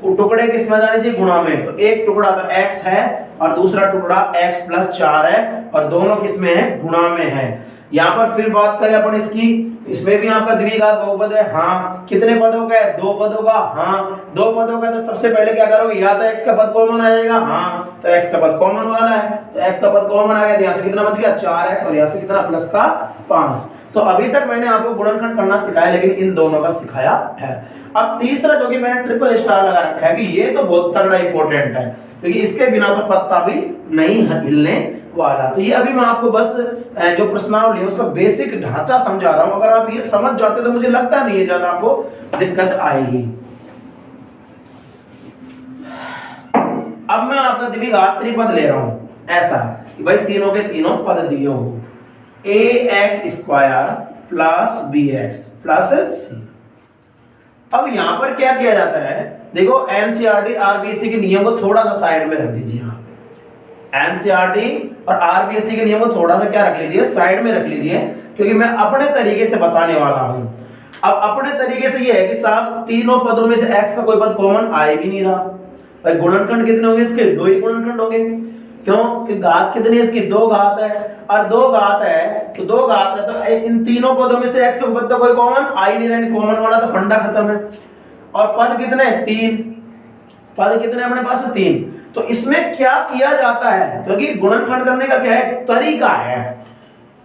टुकड़े किस में जाने चाहिए, गुणा में। तो एक टुकड़ा तो x है और दूसरा टुकड़ा x प्लस 4 है और दोनों किस में है, गुणा में है। यहाँ पर फिर बात करें अपन इसकी, इसमें भी आपका द्विघात बहुपद है, हाँ। कितने पदों का है, 2 पदों का, हाँ। 2 पदों का तो सबसे पहले क्या करोगे, या तो x का पद कॉमन आ जाएगा, हाँ, तो x का पद कॉमन वाला है, तो x का पद कॉमन आ गया, तो यहाँ से कितना बच गया, 4x और यहाँ से कितना प्लस का 5। तो अभी तक मैंने आपको गुणनखंड करना सिखाया, लेकिन इन दोनों का सिखाया है। अब तीसरा जो कि मैंने ट्रिपल स्टार लगा रखा है कि ये तो बहुत तगड़ा इंपॉर्टेंट है, क्योंकि इसके बिना तो पत्ता भी नहीं हिलने वाला। तो ये अभी मैं आपको बस जो प्रश्नावली है उसका बेसिक ढांचा समझा रहा हूं। अगर आप ये समझ जाते तो मुझे लगता नहीं है ज्यादा आपको दिक्कत आएगी। अब मैं आपका द्विघात त्रिपद ले रहा हूं, ऐसा कि भाई तीनों के तीनों पद दिए हो, ax square plus bx plus c। अब यहां पर क्या किया जाता है, देखो एनसीईआरटी आरबीएससी के नियम को थोड़ा सा साइड में रख दीजिए आप। एनसीईआरटी और आरबीएससी के नियम को थोड़ा सा क्या रख लीजिए, साइड में रख लीजिए, क्योंकि मैं अपने तरीके से बताने वाला हूं। अब अपने तरीके से ये है कि साहब तीनों पदों में से x का कोई पद कॉमन आ भी नहीं रहा, भाई गुणनखंड कितने होंगे इसके, 2 ही गुणनखंड होंगे। क्यों कि घात कितनी है इसकी, 2 घात है, और 2 घात है तो 2 घात है, तो इन तीनों पदों में से x का पद तो कोई कॉमन आ ही नहीं रहा, कॉमन वाला तो फंडा खत्म है। और पद कितने, 3 पद कितने अपने पास में, 3। तो इसमें क्या किया जाता है, क्योंकि गुणनखंड करने का क्या है, तरीका है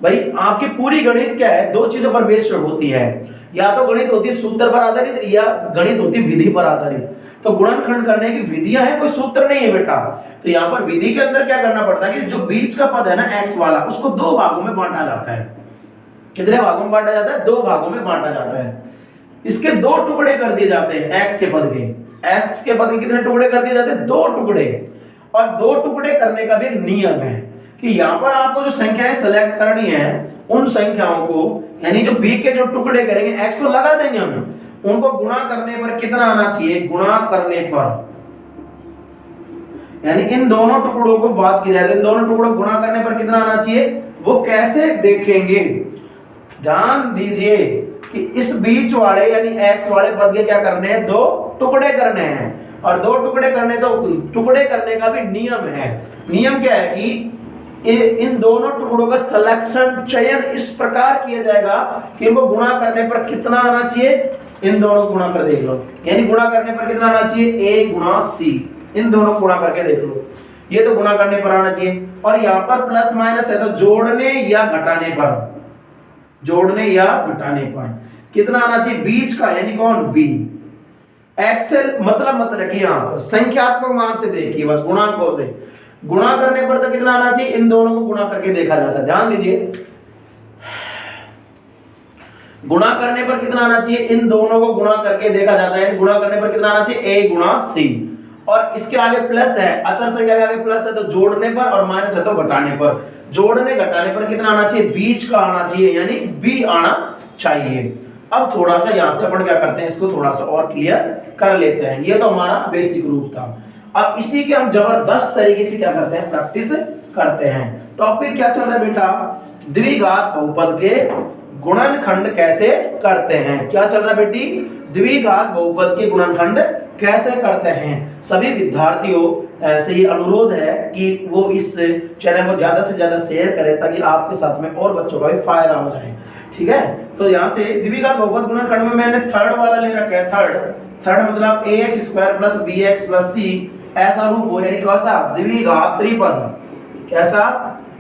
भाई। आपकी पूरी गणित क्या है, दो चीजों पर बेस्ड होती है, या तो गणित होती है सूत्र पर आधारित या गणित होती है विधि पर आधारित। तो गुणनखंड करने की विधियां हैं, कोई सूत्र नहीं है बेटा। तो यहाँ पर विधि के अंदर क्या करना पड़ता है कि जो बीच का पद है ना x वाला, उसको दो भागों में बांटा जाता है। कितने भागों में बांटा जाता है, दो भागों में बांटा जाता है। इसके दो टुकड़े कर दिए जाते हैं, x के पद के कितने टुकड़े कर दिए जाते हैं, दो टुकड़े। और दो टुकड़े करने का भी एक नियम है कि यहाँ पर आपको जो संख्याएं सेलेक्ट करनी है, उन संख्याओं को, यानी जो b के जो टुकड़े करेंगे, x तो लगा देंगे हम, उनको गुणा करने पर कितना आना चाहिए, गुणा करने पर, यानी इन दोनों टुकड़ों को बात की जाए तो इन दोनों टुकड़ों को गुणा करने पर कितना आना चाहिए, वो कैसे देखेंगे। ध्यान दीजिए कि इस बीच वाले यानी x वाले पद के क्या करने हैं, दो टुकड़े करने हैं। और दो टुकड़े करने, तो टुकड़े करने का भी नियम है। नियम क्या है कि इन दोनों टुकड़ों का सिलेक्शन, चयन इस प्रकार किया जाएगा कि इनको गुणा करने पर कितना आना चाहिए, इन दोनों को गुणा कर देख लो, यानी गुणा करने पर कितना आना चाहिए, a गुणा c। इन दोनों को गुणा करके देख लो, ये तो गुणा करने पर आना चाहिए। और यहाँ पर प्लस माइनस है, तो जोड़ने या घटाने पर, जोड़ने या घटाने पर कितना आना चाहिए, बीच का, यानी कौन, b। एक्सेल मतलब मत रखिए, यहाँ पर संख्यात्मक मान से देखिए, बस गुणांकों से। गुणा करने पर तो कितना आना चाहिए, इन दोनों को गुणा करके देखा जाता है। ध्यान दीजिए, गुणा करने पर कितना आना चाहिए, इन दोनों को गुणा करके देखा जाता है। गुणा करने पर कितना आना चाहिए, a गुणा c। और इसके आगे प्लस है, अचर संख्या के आगे प्लस है तो जोड़ने पर, और माइनस है तो घटाने पर। जोड़ने घटाने पर कितना आना चाहिए, बीच का आना चाहिए, यानी b आना चाहिए। अब थोड़ा सा यहां से अपन क्या करते हैं, इसको थोड़ा सा और क्लियर कर लेते हैं। ये तो हमारा बेसिक रूप था। अब इसी के हम जबरदस्त तरीके से क्या करते हैं, प्रैक्टिस करते हैं। टॉपिक क्या चल रहा है बेटा, द्विघात बहुपद के गुणनखंड कैसे करते हैं। क्या चल रहा है बेटी, द्विघात बहुपद के गुणनखंड कैसे करते हैं। सभी विद्यार्थियों से ये अनुरोध है कि वो इस चैनल को ज्यादा से ज्यादा शेयर करें, ताकि आपके साथ में और बच्चों का भी फायदा हो जाए। ठीक है, तो यहाँ से द्विघात बहुपद गुणनखंड में मैंने थर्ड वाला ले रखा है। थर्ड मतलब ax square plus bx plus c ऐसा रूप हो, यानी कैसा, द्विघात त्रिपद। कैसा,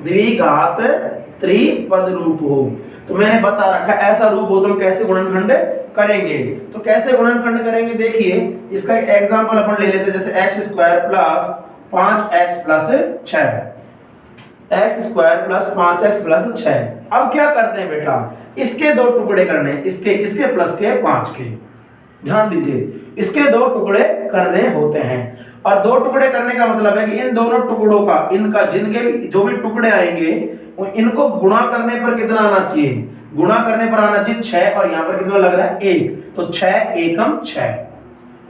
द्विघात त्रिपद रूप हो। तो मैंने बता रखा ऐसा रूप हो तो हम कैसे गुणनखंड करेंगे। तो कैसे गुणनखंड करेंगे, देखिए इसका एक एग्जांपल अपन ले लेते हैं, जैसे x square plus 5x plus 6, x square plus 5x plus 6। अब क्या करते हैं बेटा, इसके दो टुकड़े करने, इसके किसके, प्लस के 5 के। ध्यान दीजिए, इसके दो टुकड़े करने होते हैं। और दो टुकड़े करने का मतलब है कि इन दोनों टुकड़ों का, इनका जिनके भी जो भी टुकड़े आएंगे, इनको गुणा करने पर कितना आना चाहिए, गुणा करने पर आना चाहिए 6। और यहाँ पर कितना लग रहा है, 1। तो 6 एकम 6,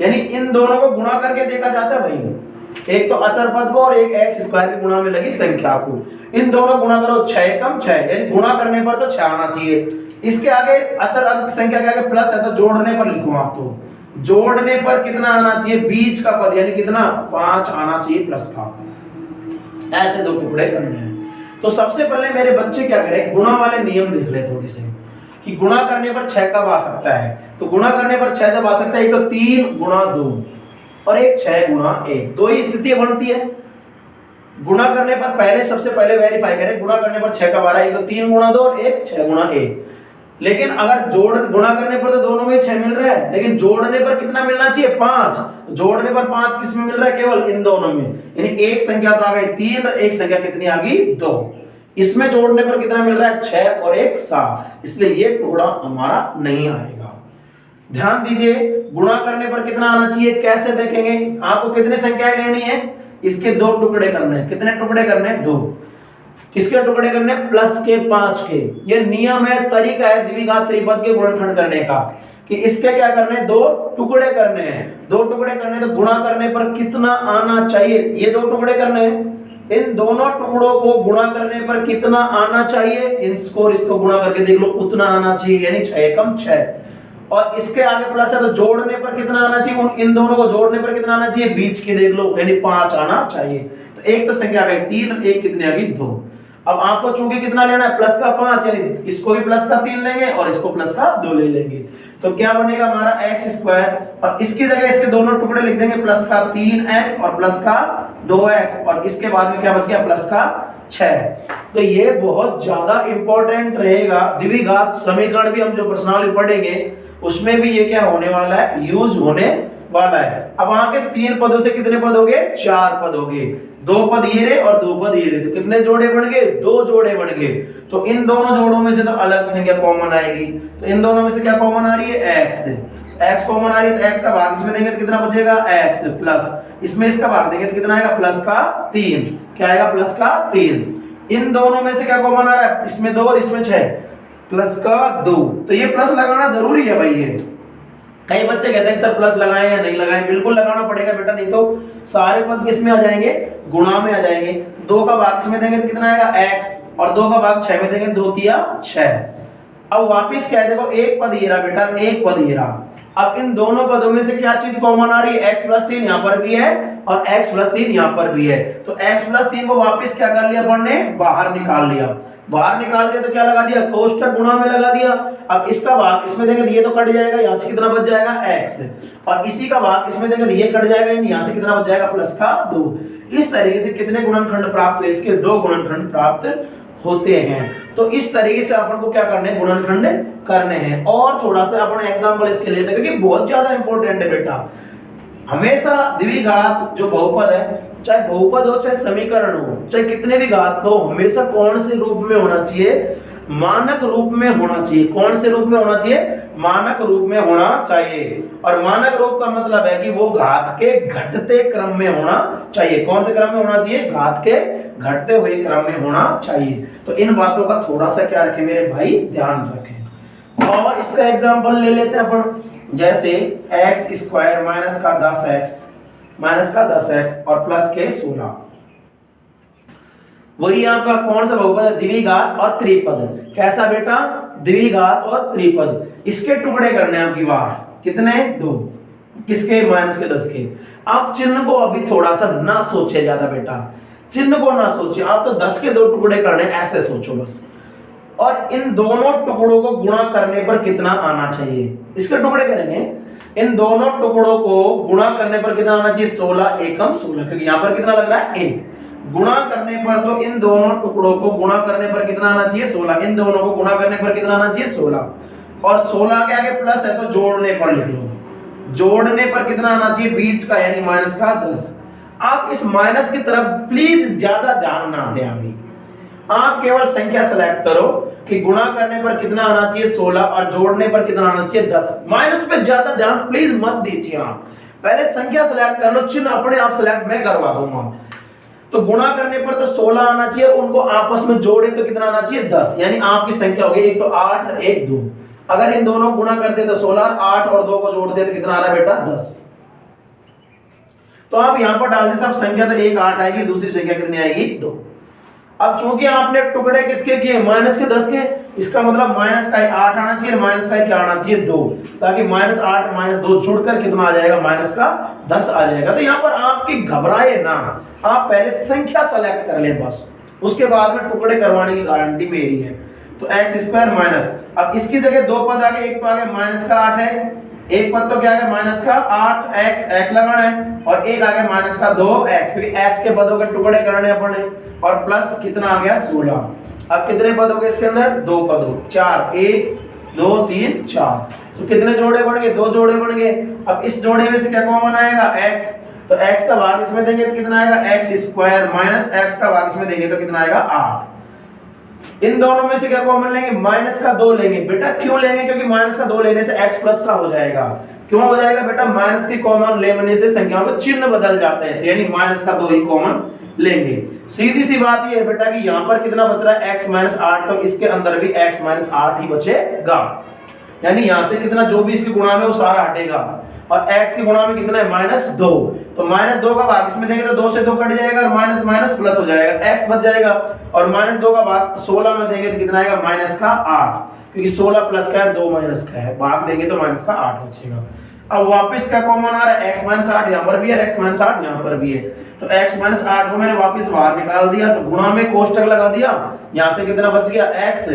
यानी इन दोनों को गुणा करके देखा जाता है भाई। एक तो अचर पद को और एक x स्क्वायर के गुणा में लगी संख्या को, इन दोनों गुणा करो, 6 एकम 6, यानी गुणा करने पर तो 6 आना चाहिए। इसके आगे अचर संख्या के आगे प्लस है तो जोड़ने पर लिखो आप, तो जोड़ने पर कितना आना चाहिए, बीच का पद, यानी कितना, 5 आना चाहिए प्लस का। ऐसे दो टुकड़े करने हैं। तो सबसे पहले मेरे बच्चे क्या करें, गुणा वाले नियम देख ले थोड़ी से, कि गुणा करने पर 6 कब आ सकता है। तो गुणा करने पर 6 जब आ सकता है, एक तो 3 गुणा 2 और एक 6 गुणा 1, दो ही स्थिति बनती है। गुणा करने पर पहले सबसे पहले वेरीफाई करें, गुणा करने पर 6 कब आ रहा है, एक तो 3 गुणा 2 और एक 6 गुणा 1। लेकिन अगर गुणा करने पर तो दोनों में 6 मिल रहा है, लेकिन जोड़ने पर कितना मिलना चाहिए, 5। जोड़ने पर 5 किस में मिल रहा है, केवल इन दोनों में, यानी एक संख्या तो आ गई 3 और एक संख्या कितनी आ गई, 2। इसमें जोड़ने पर कितना मिल रहा है, 6 और 1 7, इसलिए ये टुकड़ा हमारा नहीं आएगा। ध्यान दीजिए, गुणा करने पर कितना आना चाहिए, कैसे देखेंगे, आपको कितने संख्याएं लेनी है, इसके दो टुकड़े करने हैं। कितने टुकड़े करने हैं, 2। किसके टुकड़े करने, प्लस के 5 के। ये नियम है, तरीका है द्विघात त्रिपद के गुणनखंड करने का, कि इसके क्या करने हैं, 2 टुकड़े करने हैं। 2 टुकड़े करने, तो गुणा करने पर कितना आना चाहिए, ये 2 टुकड़े करने हैं। इन दोनों टुकड़ों को गुणा करने पर कितना आना चाहिए, इसको गुणा करके देख लो, उतना आना चाहिए, यानी 6 एकम 6। और इसके आगे प्लस है तो जोड़ने पर कितना आना चाहिए, इन दोनों को जोड़ने पर कितना आना चाहिए, बीच की देख लो, यानी 5 आना चाहिए। तो एक तो संख्या आ गई 3, एक कितनी आ गई, 2। अब आपको चूंकि कितना लेना है, प्लस का 5, यानी इसको भी प्लस का 3 लेंगे और इसको प्लस का 2 ले लेंगे। तो क्या बनेगा हमारा x स्क्वायर, और इसकी जगह इसके दोनों टुकड़े लिख देंगे, प्लस का 3x और प्लस का 2x और इसके बाद में क्या बच गया प्लस का 6। तो ये बहुत ज्यादा इंपॉर्टेंट रहेगा। द्विघात समीकरण भी हम जो प्रश्नावली पढ़ेंगे उसमें भी ये क्या होने वाला है, यूज होने वाला है। अब वहां के 3 पदों से कितने पद हो गए, 4 पद हो गए। 2 पद ये रहे और 2 पद ये रहे, तो कितने जोड़े बन गए, 2 जोड़े बन गए। तो इन दोनों जोड़ों में से तो अलग संख्या कॉमन आएगी, तो इन दोनों में से क्या कॉमन आ रही है, x कॉमन आ रही है, तो x का भाग इसमें देंगे तो कितना बचेगा, x प्लस इसमें इसका भाग देंगे तो कितना आएगा, प्लस का 3। क्या आएगा, प्लस का 3। इन दोनों में से क्या कॉमन आ रहा है, इसमें 2 और इसमें 6, प्लस का 2। तो ये प्लस लगाना जरूरी है भाई। ये कई बच्चे कहते हैं सर प्लस लगाएं या नहीं लगाएं, बिल्कुल लगाना पड़ेगा बेटा, नहीं तो सारे पद किस में आ जाएंगे, गुणा में आ जाएंगे। 2 का भाग इसमें देंगे तो कितना आएगा, x और 2 का भाग 6 में देंगे, 2 तिया 6। अब वापिस क्या है, देखो एक पद ये रहा बेटा, एक पद ये रहा। अब इन दोनों पदों में से क्या चीज कॉमन आ रही है, x प्लस 3 यहाँ पर भी है और x प्लस 3 यहाँ पर भी है। तो x प्लस 3 को वापस क्या कर लिया अपन ने, बाहर निकाल लिया। बाहर निकाल दिया तो क्या लगा दिया, कोष्ठक गुणा में लगा दिया। अब इसका भाग इसमें देंगे तो ये तो कट जाएगा, यहाँ से कितना बच जाएगा, x, और इसी का भाग इसमें देंगे तो ये कट जाएगा, यहाँ से कितना बच जाएगा, प्लस का 2। इस तरीके से कितने गुणनखंड प्राप्त हुए, इसके 2 गुणनखंड प्राप्त होते हैं। तो इस तरीके से अपन को क्या करने हैं, गुणनखंड करने हैं। और थोड़ा सा अपन एग्जांपल इसके लेते हैं, क्योंकि बहुत ज्यादा इंपॉर्टेंट है बेटा। हमेशा द्विघात जो बहुपद है, चाहे बहुपद हो चाहे समीकरण हो, चाहे कितने भी घात हो, हमेशा कौन से रूप में होना चाहिए, मानक रूप में होना चाहिए। कौन से रूप में होना चाहिए, मानक रूप में होना चाहिए। और मानक रूप का मतलब है कि वो घात के घटते क्रम में होना चाहिए। कौन से क्रम में होना चाहिए, घात के घटते हुए क्रम में होना चाहिए। तो इन बातों का थोड़ा सा क्या रखें मेरे भाई, ध्यान रखें। और इसका एग्जांपल ले लेते हैं अपन, जैसे x स्क्वायर माइनस का 10x और प्लस के 16। वही आपका कौन सा बहुपद है, द्विघात और त्रिपद। कैसा बेटा, द्विघात और त्रिपद। इसके टुकड़े करने हैं आपकी बार, कितने, 2। किसके, माइनस के 10 के। आप चिन्ह को अभी थोड़ा सा ना सोचे ज्यादा बेटा, चिन्ह को ना सोचिए आप, तो 10 के 2 टुकड़े करने, ऐसे सोचो बस। और इन दोनों टुकड़ों को गुणा करने पर कितना आना चाहिए, इसके टुकड़े करेंगे। इन दोनों टुकड़ों को गुणा करने पर कितना आना चाहिए, 16 एकम 16, क्योंकि यहाँ पर कितना लग रहा है, 1। गुणा करने पर तो इन दोनों टुकड़ों को गुणा करने पर कितना आना चाहिए, 16। इन दोनों को गुणा करने पर कितना आना चाहिए, 16। और 16 के आगे प्लस है तो जोड़ने पर लिख लो। जोड़ने पर कितना आना चाहिए, बीच का यानी माइनस का 10। आप इस माइनस की तरफ प्लीज ज्यादा ध्यान ना दें अभी, आप केवल संख्या सेलेक्ट करो कि गुणा करने पर कितना आना चाहिए, 16, और जोड़ने पर कितना आना चाहिए, 10। माइनस पे ज्यादा ध्यान प्लीज मत दीजिए आप, पहले संख्या सेलेक्ट कर लो, चिन्ह अपने आप सेलेक्ट मैं करवा दूंगा। तो गुणा करने पर तो 16 आना चाहिए, उनको आपस में जोड़े तो कितना आना चाहिए, 10। यानी आपकी संख्या होगी एक तो 8 और एक 2। अगर इन दोनों गुणा करते तो 16, 8 और 2 को जोड़ते तो कितना आ रहा है बेटा, 10। तो आप यहां पर डाल दें सब संख्या, तो एक 8 आएगी, दूसरी संख्या कितनी आएगी, 2। अब चूंकि आपने टुकड़े किसके किए, माइनस के 10 के, इसका मतलब माइनस का 8 आना चाहिए, माइनस का क्या आना चाहिए, 2, ताकि -8 -2 जुड़कर कितना आ जाएगा, माइनस का 10 आ जाएगा। तो यहाँ पर आपकी घबराए ना, आप पहले संख्या सेलेक्ट कर ले बस, उसके बाद में टुकड़े करवाने की गारंटी मेरी है। तो x स्क्वायर माइनस, अब इसकी जगह 2 पद आ गए, एक तो आ गया माइनस का 8x, एक पद तो क्या है, माइनस का 8x, x लगाना है, और एक आ गया माइनस का 2x, क्योंकि x के पदों के टुकड़े करने अपने, और प्लस कितना आ गया, 16। अब कितने पद हो गए इसके अंदर, 2 पद हो, 4, 1 2 3 4। तो कितने जोड़े बन गए, 2 जोड़े बन गए। अब इस जोड़े में से क्या कॉमन आएगा, x, तो x का भाग इसमें देंगे तो कितना आएगा, x स्क्वायर माइनस x का भाग इसमें देंगे तो कितना आएगा, 8। इन दोनों में से क्या कॉमन लेंगे, माइनस का 2 लेंगे। बेटा क्यों लेंगे, क्योंकि माइनस का 2 लेने से x प्लस का हो जाएगा। क्यों हो जाएगा बेटा, माइनस की कॉमन लेने से संख्याओं के चिन्ह बदल जाते हैं, तो यानी माइनस का 2 ही कॉमन लेंगे। सीधी सी बात ये है बेटा कि यहाँ पर कितना बच रहा है, x - 8, तो इसके अंदर भी x - 8 ही बचेगा। यानी यहाँ से कितना, जो भी इसके गुणा में वो सारा हटेगा, और x के गुणा में कितना है, -2। तो -2 का भाग इसमें देंगे तो 2 से 2 कट जाएगा, और माइनस माइनस प्लस हो जाएगा, x बच जाएगा। और -2 का भाग 16 में देंगे तो कितना आएगा, -8, क्योंकि 16 प्लस का है, 2 माइनस का है, भाग देंगे तो -8 बचेगा। अब वापस क्या कॉमन आ रहा है, x - 8 यहाँ पर भी है, x - 8 यहाँ पर भी है, तो x - 8 को मैंने वापस बाहर निकाल दिया, तो गुणा में कोष्टक लगा दिया, यहाँ से कितना बच गया, x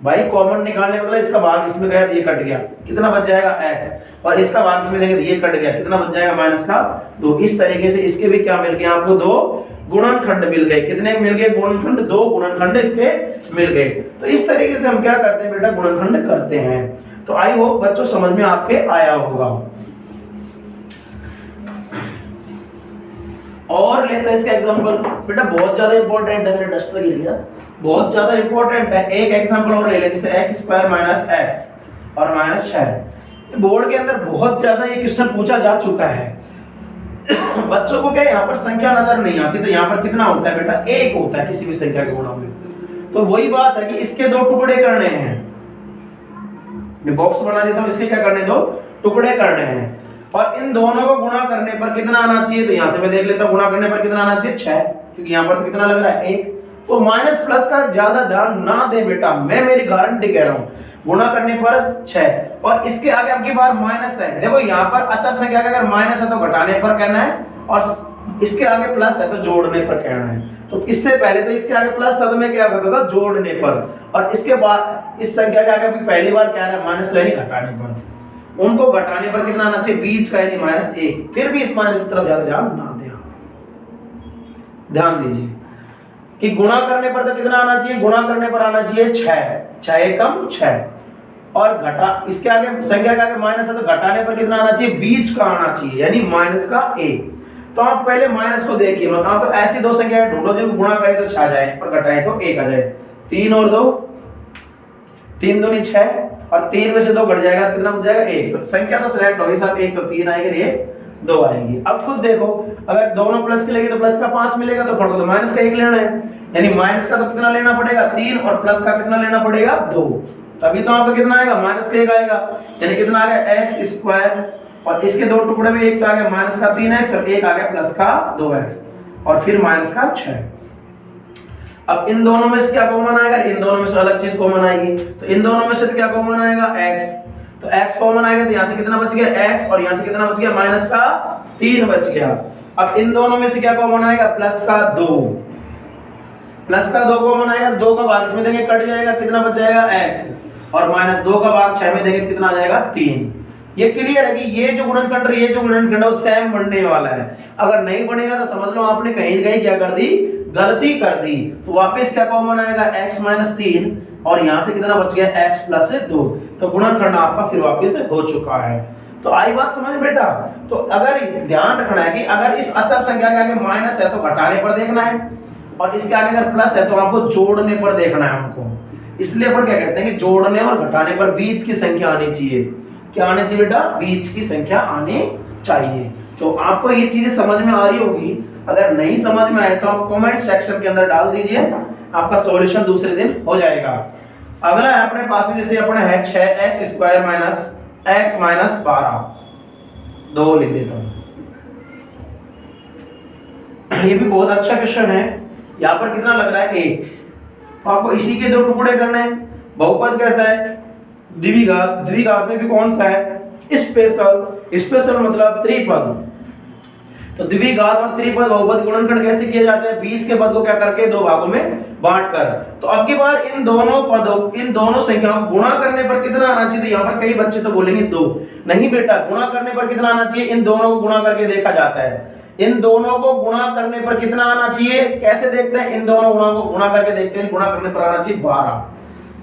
भाई कॉमन निकालने का मतलब इसका भाग इसमें गया तो ये कट गया, कितना बच जाएगा x, और इसका भाग इसमें देंगे तो ये कट गया, कितना बच जाएगा माइनस का 2। इस तरीके से इसके भी क्या मिल गए आपको, दो गुणनखंड मिल गए। कितने मिल गए गुणनखंड, दो गुणनखंड इसके मिल गए। तो इस तरीके से हम क्या करते हैं बेटा, गुणनखंड करते हैं। तो आई होप बच्चों समझ में आपके आया होगा। और लेते हैं इसका एग्जांपल, बेटा बहुत ज्यादा इंपॉर्टेंट है, मेरा डस्टर गिर गया, बहुत ज्यादा इंपॉर्टेंट है। एक एग्जांपल और ले ले, जैसे x² - x और -6। बोर्ड के अंदर बहुत ज्यादा ये क्वेश्चन पूछा जा चुका है। बच्चों को क्या यहाँ पर संख्या नजर नहीं आती, तो यहाँ पर कितना होता है बेटा, 1 होता है किसी भी संख्या के गुणा में। तो वही बात है कि इसके दो टुकड़े करने हैं, मैं बॉक्स बना देता हूँ, इसके क्या करने, दो टुकड़े करने हैं, और इन दोनों को गुणा करने पर कितना आना चाहिए, तो यहाँ से मैं देख लेता हूँ, गुणा करने पर कितना आना चाहिए 6, क्योंकि यहाँ पर तो कितना लग रहा है 1। तो माइनस प्लस का ज्यादा ध्यान ना दे बेटा, मैं मेरी गारंटी कह रहा हूँ, गुणा करने पर 6 और इसके आगे आपकी बार माइनस है। देखो यहाँ पर अचर संख्या का अगर माइनस है तो घटाने पर कहना है, और इसके आगे प्लस है तो जोड़ने पर कहना है। तो इससे पहले तो इसके आगे प्लस था तो मैं क्या करता था, जोड़ने पर, और इसके बाद इस संख्या के आगे भी पहली बार क्या है, माइनस यानी घटाने पर। उनको घटाने पर कितना आना चाहिए, बीच का यानी -1। फिर भी इस माइनस की तरफ ज्यादा ध्यान ना दें, ध्यान दीजिए कि गुणा करने पर तो कितना आना चाहिए, गुणा करने पर आना चाहिए 6, 6 एकम 6, और घटा इसके आगे संख्या के आगे माइनस है तो घटाने पर कितना आना चाहिए, बीच का आना चाहिए यानी माइनस का 1। तो आप पहले माइनस को देखिए, मतलब तो ऐसी दो संख्या ढूंढो जिनको गुणा करें तो 6 आ जाए और घटाएं तो 1 आ जाए। 3 और 2, 3 दूनी 6, और 3 में से 2 घट जाएगा तो कितना बच जाएगा 1। तो संख्या तो सिलेक्ट होगी साहब, 1 तो 3 आएगी, 1 2 आएगी। अब खुद देखो, अगर दोनों प्लस के लेंगे तो प्लस का 5 मिलेगा, तो फर्क तो माइनस का 1 लेना है, यानी माइनस का तो कितना लेना पड़ेगा 3, और प्लस का कितना लेना पड़ेगा 2। तभी तो आपका कितना आएगा, माइनस का 1 आएगा, यानी कितना आ गया x², और इसके दो टुकड़े में एक तो आ गया माइनस का 3x और एक आ गया प्लस का 2x, और फिर माइनस का 6। अब इन दोनों में से क्या कॉमन आएगा, इन दोनों में से अलग चीज कॉमन आएगी, तो इन दोनों में से क्या कॉमन आएगा, x। तो x कॉमन आएगा, तो यहाँ से कितना बच गया x, और यहाँ से कितना बच गया माइनस का 3 बच गया। अब इन दोनों में से क्या कॉमन आएगा, प्लस का 2, प्लस का 2 कॉमन आएगा, 2 का भाग इसमें देंगे कट जाएगा, कितना बच जाएगा x, और -2 का भाग 6 में देंगे तो कितना आ जाएगा 3। ये क्लियर है कि ये जो गुणनखंड ये जो गुणनखंड है वो सेम बनने वाला है। अगर नहीं बनेगा तो समझ लो आपने कहीं न कहीं क्या कर दी, गलती कर दी। तो वापस क्या कॉमन आएगा, x - 3, और यहाँ से कितना बच गया x + 2। तो गुणनखंड आपका फिर वापस हो चुका है। तो आई बात समझ बेटा। तो अगर ध्यान रखना है कि अगर इस अचर संख्या के आगे माइनस है तो घटाने पर देखना है, और इसके आगे अगर प्लस है तो आपको जोड़ने पर देखना है हमको। इसलिए अपन क्या कहते हैं कि जोड़ने और घटाने पर बीच की संख्या आनी चाहिए। क्या आनी चाहिए बेटा, बीच की संख्या आनी चाहिए। तो आपको ये चीजें समझ में आ रही होगी। अगर नहीं समझ में आए तो आप कमेंट सेक्शन के अंदर डाल दीजिए, आपका सॉल्यूशन दूसरे दिन हो जाएगा। अगला है अपने पास में, जैसे अपने है 6x² - x - 12, 2 लिख देता हूं। ये भी बहुत अच्छा क्वेश्चन है। यहाँ पर कितना लग रहा है 1, तो आपको इसी के 2 टुकड़े करने हैं। बहुपद कैसा है, द्विघात, द्विघात में भी कौन सा है, स्पेशल, स्पेशल मतलब त्रिपद। तो द्विघात और त्रिपद बहुपद गुणनखंड कैसे किए जाते हैं, बीच के पद को क्या करके 2 भागों में बांटकर। तो अब की बार इन दोनों पदों, इन दोनों संख्याओं को गुणा करने पर कितना आना चाहिए, तो यहाँ पर कई बच्चे तो बोलेंगे 2, नहीं बेटा, गुणा करने पर कितना आना चाहिए, इन दोनों को गुणा करके देखा जाता है। इन दोनों को गुणा करने पर कितना आना चाहिए, कैसे देखते हैं, इन दोनों गुणा को गुणा करके देखते हैं। गुणा करने पर आना चाहिए 12,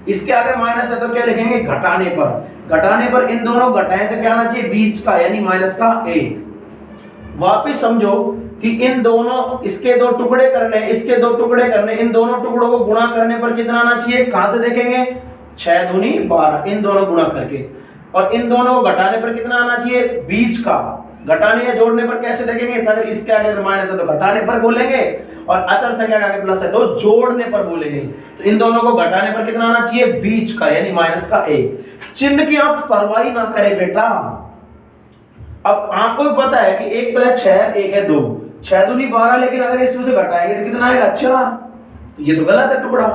इसके आगे माइनस है तो क्या लिखेंगे, घटाने पर। घटाने पर इन दोनों घटाएं तो क्या आना चाहिए, बीच का यानी माइनस का 1। वापिस समझो कि इन दोनों, इसके 2 टुकड़े करने, इसके 2 टुकड़े करने, इन दोनों टुकड़ों को गुणा करने पर कितना आना चाहिए, कहां से देखेंगे, 6 दूनी 12, इन दोनों गुणा करके। और इन दोनों को घटाने पर कितना आना चाहिए, बीच का। घटाने या जोड़ने पर कैसे देखेंगे, अगर इसके आगे माइनस है तो घटाने पर बोलेंगे, और अचर संख्या के आगे प्लस है तो जोड़ने पर बोलेंगे। तो इन दोनों को घटाने पर कितना आना चाहिए, बीच का यानी माइनस का 1। चिन्ह की आप परवाही ना करें बेटा। अब आपको भी पता है कि एक तो है 6, एक है 2, 6 दूनी 12, लेकिन अगर इसमें से घटाएंगे तो कितना आएगा, 4। तो ये तो गलत है टुकड़ा।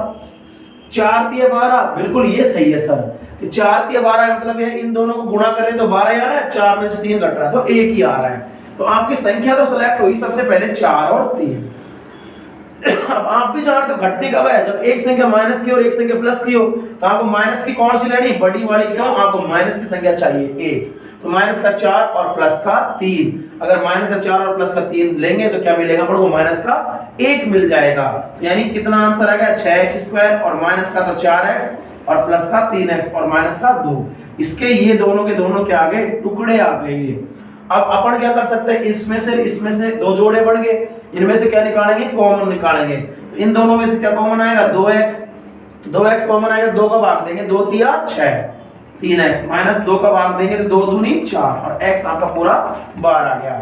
4 तिया 12, बिल्कुल ये सही है सर कि 4 तिया 12 मतलब ये इन दोनों को गुणा करें तो 12 आ रहा है, 4 में से 3 घट रहा है तो 1 ही आ रहा है। तो आपकी संख्या तो सिलेक्ट हुई सबसे पहले 4 और 3। अब आप भी जानते हो घटती कब है, जब एक संख्या माइनस की और एक संख्या प्लस की हो। तो आपको माइनस की कौन सी लेनी, बड़ी वाली, क्यों, आपको माइनस की संख्या चाहिए एक। तो माइनस का 4 और प्लस का 3, अगर माइनस का 4 और प्लस का 3 लेंगे तो क्या मिलेगा, पर वो माइनस का 1 मिल जाएगा। यानी कितना आंसर आ गया, 6x² और माइनस का तो 4x और प्लस का 3x और माइनस का 2। इसके ये दोनों के दोनों क्या आ गए, टुकड़े आ गए। अब अपन क्या कर सकते हैं, इसमें से दो जोड़े बढ़ गए, इनमें से क्या निकालेंगे, कॉमन निकालेंगे। तो इन दोनों में से क्या कॉमन आएगा, 2x। तो 2x कॉमन आएगा, 2 का भाग देंगे, 2 तिया 6, 3x माइनस 2 का भाग देंगे तो 2 दूनी 4 और x आपका पूरा 12 आ गया।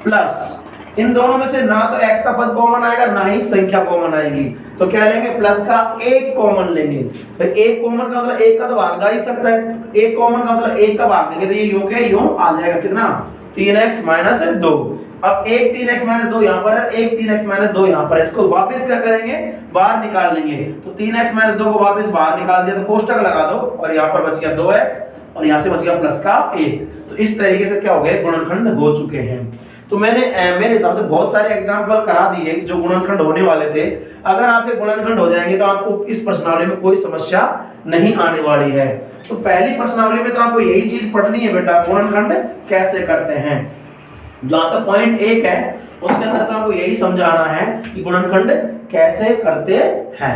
प्लस इन दोनों में से ना तो x का पद कॉमन आएगा ना ही संख्या कॉमन आएगी, तो क्या लेंगे, प्लस का 1 कॉमन लेंगे। तो 1 कॉमन का मतलब 1 का तो भाग जा ही सकता है, तो 1 कॉमन का मतलब 1 का भाग देंगे तो ये यूं के यूं आ जाएगा, कितना, 3x माइनस 2। अब 1 3x माइनस 2 यहाँ पर है, 1 3x माइनस 2 यहाँ पर है, इसको वापस क्या करेंगे, बाहर निकाल लेंगे। तो 3x माइनस 2 को वापस बाहर निकाल दिया तो कोष्टक लगा दो और यहाँ पर बच गया 2x और यहाँ से बच गया प्लस का 1। तो इस तरीके से क्या हो गए, गुणनखंड हो चुके हैं। तो मैंने मेरे हिसाब से बहुत सारे एग्जाम्पल करा दिए जो गुणनखंड होने वाले थे। अगर आपके गुणनखंड हो जाएंगे तो आपको इस प्रश्नावली में कोई समस्या नहीं आने वाली है। तो पहली प्रश्नावली में तो आपको यही चीज पढ़नी है बेटा, गुणनखंड कैसे करते हैं। जो आपका पॉइंट 1 है उसके अंदर तो आपको यही समझाना है कि गुणनखंड कैसे करते हैं,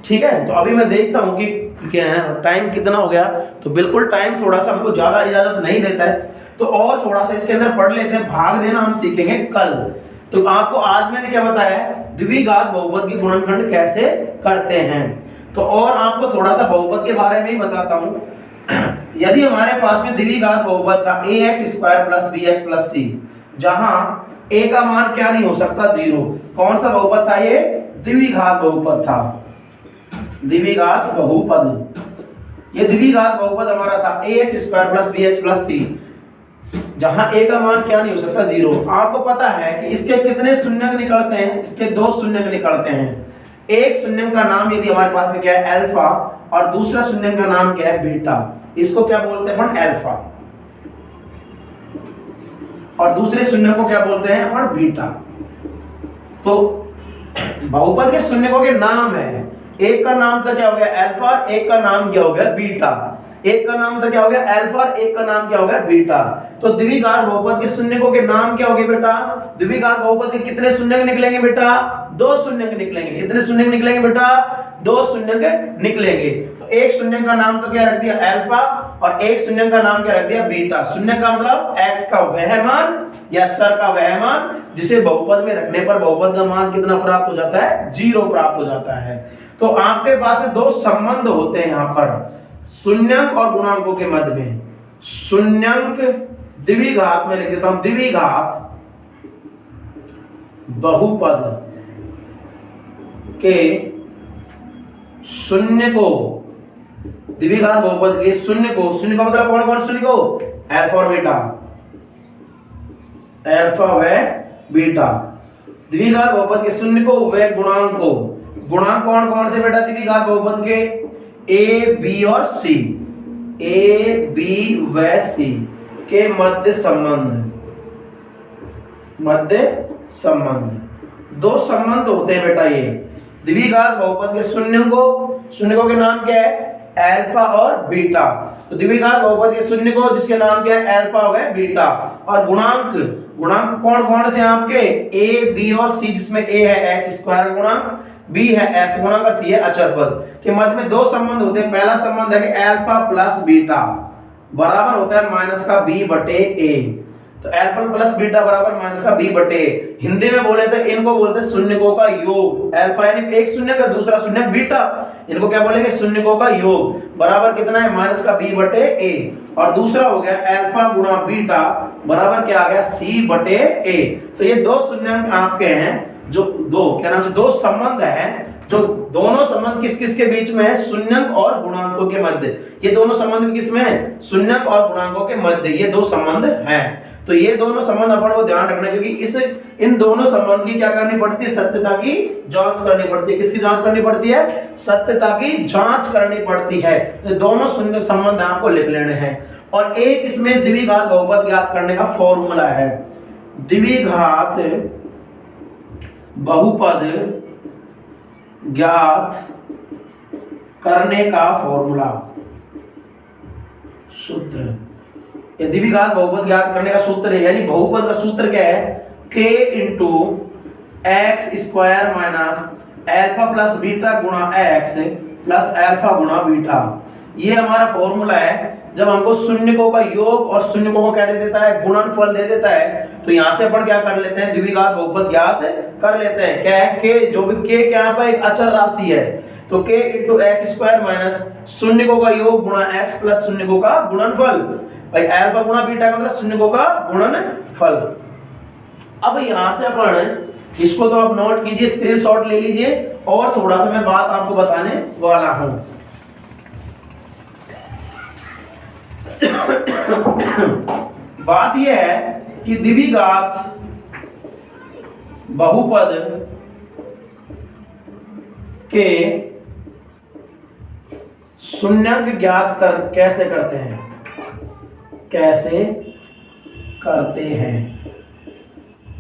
ठीक है। तो अभी मैं देखता हूँ कि क्या है, टाइम कितना हो गया। तो बिल्कुल टाइम थोड़ा सा हमको ज्यादा इजाजत नहीं देता है, तो और थोड़ा सा इसके अंदर पढ़ लेते हैं। भाग देना हम सीखेंगे कल। तो आपको आज मैंने क्या बताया, द्विघात बहुपद की गुणनखंड कैसे करते हैं। तो और आपको थोड़ा सा बहुपद के बारे में ही बताता हूँ। यदि हमारे पास में द्विघात बहुपद था ax² + bx + c, जहां a का मान क्या नहीं हो सकता, 0। कौन सा बहुपद था ये, द्विघात बहुपद था, द्विघात बहुपद। ये द्विघात बहुपद हमारा था ax² + bx + c, जहां a का मान क्या नहीं हो सकता, 0। आपको पता है कि इसके कितने शून्यक निकलते हैं, इसके 2 शून्यक निकलते हैं। एक शून्यक का नाम यदि हमारे पास में क्या है, अल्फा, और दूसरा शून्यक का नाम क्या है, बीटा। इसको क्या बोलते हैं अपन, अल्फा, और दूसरे शून्य को क्या बोलते हैं अपन, बीटा। तो बहुपद के शून्यकों के नाम है, एक का नाम तो क्या हो गया अल्फा, एक का नाम क्या हो गया बीटा। एक का नाम तो क्या हो गया अल्फा, एक का नाम क्या हो गया बीटा। तो द्विघात बहुपद के शून्यकों के नाम क्या हो गए बेटा, द्विघात बहुपद के कितने शून्यक निकलेंगे बेटा, 2 शून्यक निकलेंगे। कितने शून्यक निकलेंगे बेटा, 2 शून्यक निकलेंगे। तो एक शून्यक का नाम तो क्या रख दिया अल्फा, और एक शून्यक का नाम क्या रख दिया बीटा। शून्य का मतलब x का वह मान या चर का वह मान जिसे बहुपद में रखने पर बहुपद का मान कितना प्राप्त हो जाता है, 0 प्राप्त हो जाता है। तो आपके पास में 2 संबंध होते हैं यहाँ पर शून्यक और गुणांकों के मध्य में। शून्यक द्विघात में लिख देता हूं, द्विघात बहुपद के शून्य को, द्विघात बहुपद के शून्य को, शून्य का मतलब कौन कौन शून्य को, अल्फा और बीटा, अल्फा व बीटा। द्विघात बहुपद के शून्य को व गुणांक को, गुणांक कौन कौन से बेटा द्विघात बहुपद के, ए बी और सी, ए बी व सी के मध्य संबंध, मध्य संबंध। 2 संबंध होते हैं बेटा ये द्विघात बहुपद के शून्यकों के नाम क्या है, अल्फा और बीटा। तो द्विघात बहुपद के शून्यकों जिसके नाम क्या है अल्फा व बीटा, और गुणांक, गुणांक कौन कौन से आपके, ए बी और सी, जिसमें ए है x² गुणांक, बी है x गुणांक और सी है अचर पद के मध्य में 2 संबंध होते हैं। पहला संबंध है कि अल्फा प्लस बीटा बराबर होता है माइनस का b बटे a। तो अल्फा प्लस बीटा बराबर माइनस का b बटे a। हिंदी में बोले तो इनको बोलते हैं शून्यकों का योग। अल्फा यानी एक शून्य का दूसरा शून्य बीटा, इनको क्या बोलेंगे, शून्यकों का योग बराबर कितना है, माइनस का b बटे a। और दूसरा हो गया अल्फा गुणा बीटा बराबर क्या आ गया, c बटे a। तो ये 2 शून्यंक आपके हैं, जो 2 क्या नाम से 2 संबंध हैं, जो दोनों संबंध किस किस के बीच में है, शून्यक और गुणांकों के मध्य। ये दोनों संबंध किस में है, शून्यक और गुणांकों के मध्य ये 2 संबंध हैं। तो ये दोनों संबंध अपन को ध्यान रखना है, क्योंकि इन दोनों संबंध की क्या करनी पड़ती है, सत्यता की जांच करनी पड़ती है। किसकी जांच करनी पड़ती है, सत्यता की जांच करनी पड़ती है। तो दोनों शून्य संबंध आपको लिख लेने हैं। और एक इसमें द्विघात बहुपद ज्ञात करने का फॉर्मूला है, द्विघात बहुपद ज्ञात करने का फॉर्मूला, सूत्र। ये द्विघात बहुपद ज्ञात करने का सूत्र है, यानी बहुपद का सूत्र क्या है, k into x square minus alpha plus beta गुणा एक्स प्लस एल्फा गुणा बीटा। ये हमारा फॉर्मूला है। जब हमको शून्यकों का योग और शून्यकों को क्या दे देता है, गुणनफल दे देता है, तो यहाँ से अपन क्या कर लेते हैं, द्विघात बहुपद ज्ञात कर लेते हैं। क्या है, k, जो भी k क्या है, एक अचर राशि है, तो k into x square minus शून्यकों का योग गुणा x प्लस शून्यकों का गुणनफल। भाई एल्फा गुणा बीटा का मतलब शून्यकों का गुणनफल। अब यहाँ से अपन इसको तो आप नोट कीजिए, स्क्रीनशॉट ले लीजिए, और थोड़ा सा मैं बात आपको बताने वाला हूं। बात यह है कि द्विघात बहुपद के शून्यंक ज्ञात कर कैसे करते हैं, कैसे करते हैं,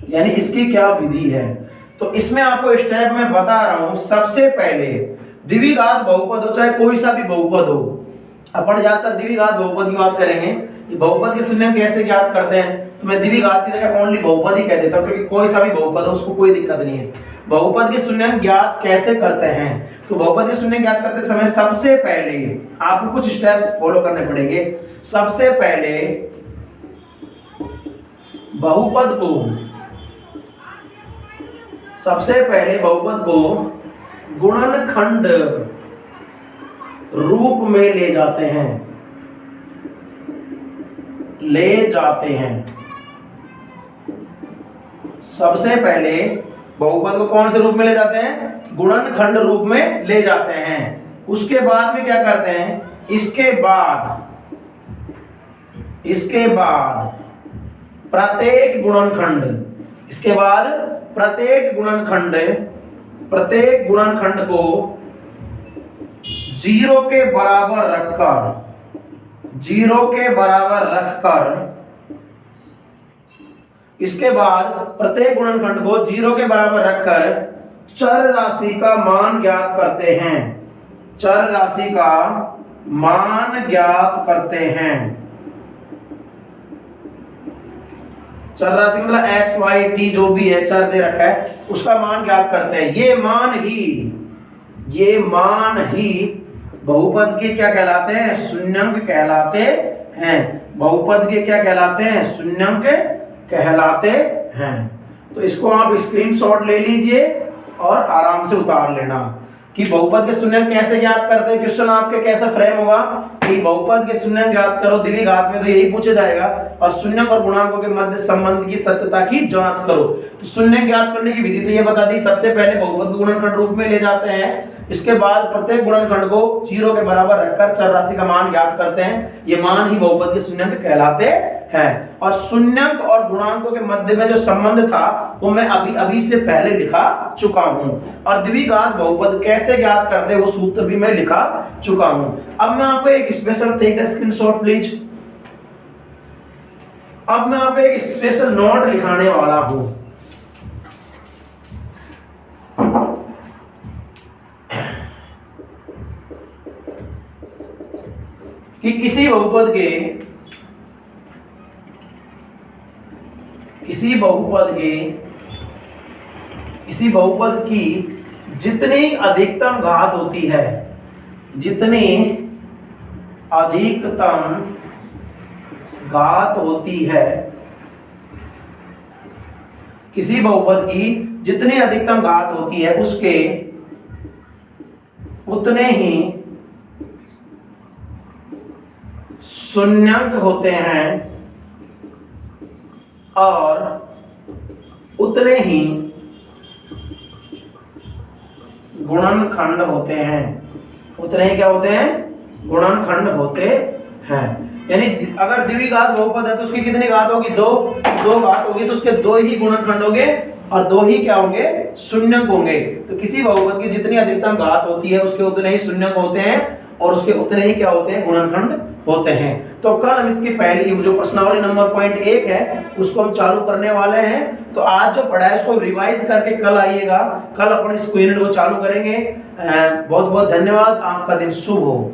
यानी इसकी क्या विधि है। तो इसमें आपको स्टेप में बता रहा हूं। सबसे पहले द्विघात बहुपद हो, चाहे कोई सा भी बहुपद हो, अपन ज्यादातर द्विघात बहुपद की बात करेंगे। ये बहुपद के शून्यंक कैसे ज्ञात करते हैं, तो मैं द्विघात की जगह ओनली बहुपद ही कह देता हूं, क्योंकि कोई सा भी बहुपद हो उसको कोई दिक्कत नहीं है। बहुपद के शून्यंक ज्ञात कैसे करते हैं, तो बहुपद के शून्यंक ज्ञात करते समय सबसे पहले आपको कुछ स्टेप्स फॉलो करने पड़ेंगे। सबसे पहले बहुपद को गुणनखंड रूप में ले जाते हैं। सबसे पहले बहुपद को कौन से रूप में ले जाते हैं, गुणनखंड रूप में ले जाते हैं। उसके बाद में क्या करते हैं, इसके बाद प्रत्येक गुणनखंड को 0 के बराबर रखकर इसके बाद प्रत्येक गुणनखंड को 0 के बराबर रखकर चर राशि का मान ज्ञात करते हैं। चर राशि का मान ज्ञात करते हैं। चर राशि मतलब x, y, t जो भी है चर दे रखा है, उसका मान ज्ञात करते हैं। ये मान ही बहुपद के क्या कहलाते हैं, शून्यंक कहलाते हैं। बहुपद के क्या कहलाते हैं, शून्यंक कहलाते हैं। तो इसको आप स्क्रीनशॉट ले लीजिए और आराम से उतार लेना कि बहुपद के शून्यंक कैसे ज्ञात करते हैं। क्वेश्चन आपके कैसा फ्रेम होगा कि बहुपद के शून्यंक ज्ञात करो द्विघात में, तो यही पूछा जाएगा, और शून्यंक और गुणांकों के मध्य संबंध की सत्यता की जांच करो। तो शून्यंक ज्ञात करने की विधि तो ये बता दी। सबसे पहले बहुपद को गुणनखंड रूप में ले जाते हैं, इसके बाद प्रत्येक गुणनखंड को 0 के बराबर रखकर चर राशि का मान ज्ञात करते हैं। ये मान ही बहुपद के शून्यंक कहलाते हैं। और शून्यंक और गुणांकों के मध्य में जो संबंध था वो मैं अभी से पहले लिखा चुका हूं, और द्विघात बहुपद कैसे ज्ञात करते हैं वो सूत्र भी मैं लिखा चुका हूं। अब मैं आपको एक special, take the screenshot please. अब मैं आपको एक स्पेशल नोट लिखाने वाला हूं। कि किसी बहुपद की जितनी अधिकतम घात होती है, किसी बहुपद की जितनी अधिकतम घात होती है उसके उतने ही शून्यंक होते हैं और उतने ही गुणनखंड होते हैं। उतने ही क्या होते हैं, गुणनखंड होते हैं। यानी अगर द्विघात बहुपद है तो उसकी कितनी घात होगी, दो घात होगी, तो उसके 2 ही गुणनखंड होंगे और 2 ही क्या होंगे, शून्यंक होंगे। तो किसी बहुपद की जितनी अधिकतम घात होती है उसके उतने ही शून्यंक होते हैं और उसके उतने ही क्या होते हैं, गुणनखंड होते हैं। तो कल हम इसकी पहली जो प्रश्नावली नंबर पॉइंट 1 है उसको हम चालू करने वाले हैं। तो आज जो पढ़ा है उसको रिवाइज करके कल आइएगा, कल अपन इस यूनिट को चालू करेंगे। बहुत बहुत धन्यवाद, आपका दिन शुभ हो।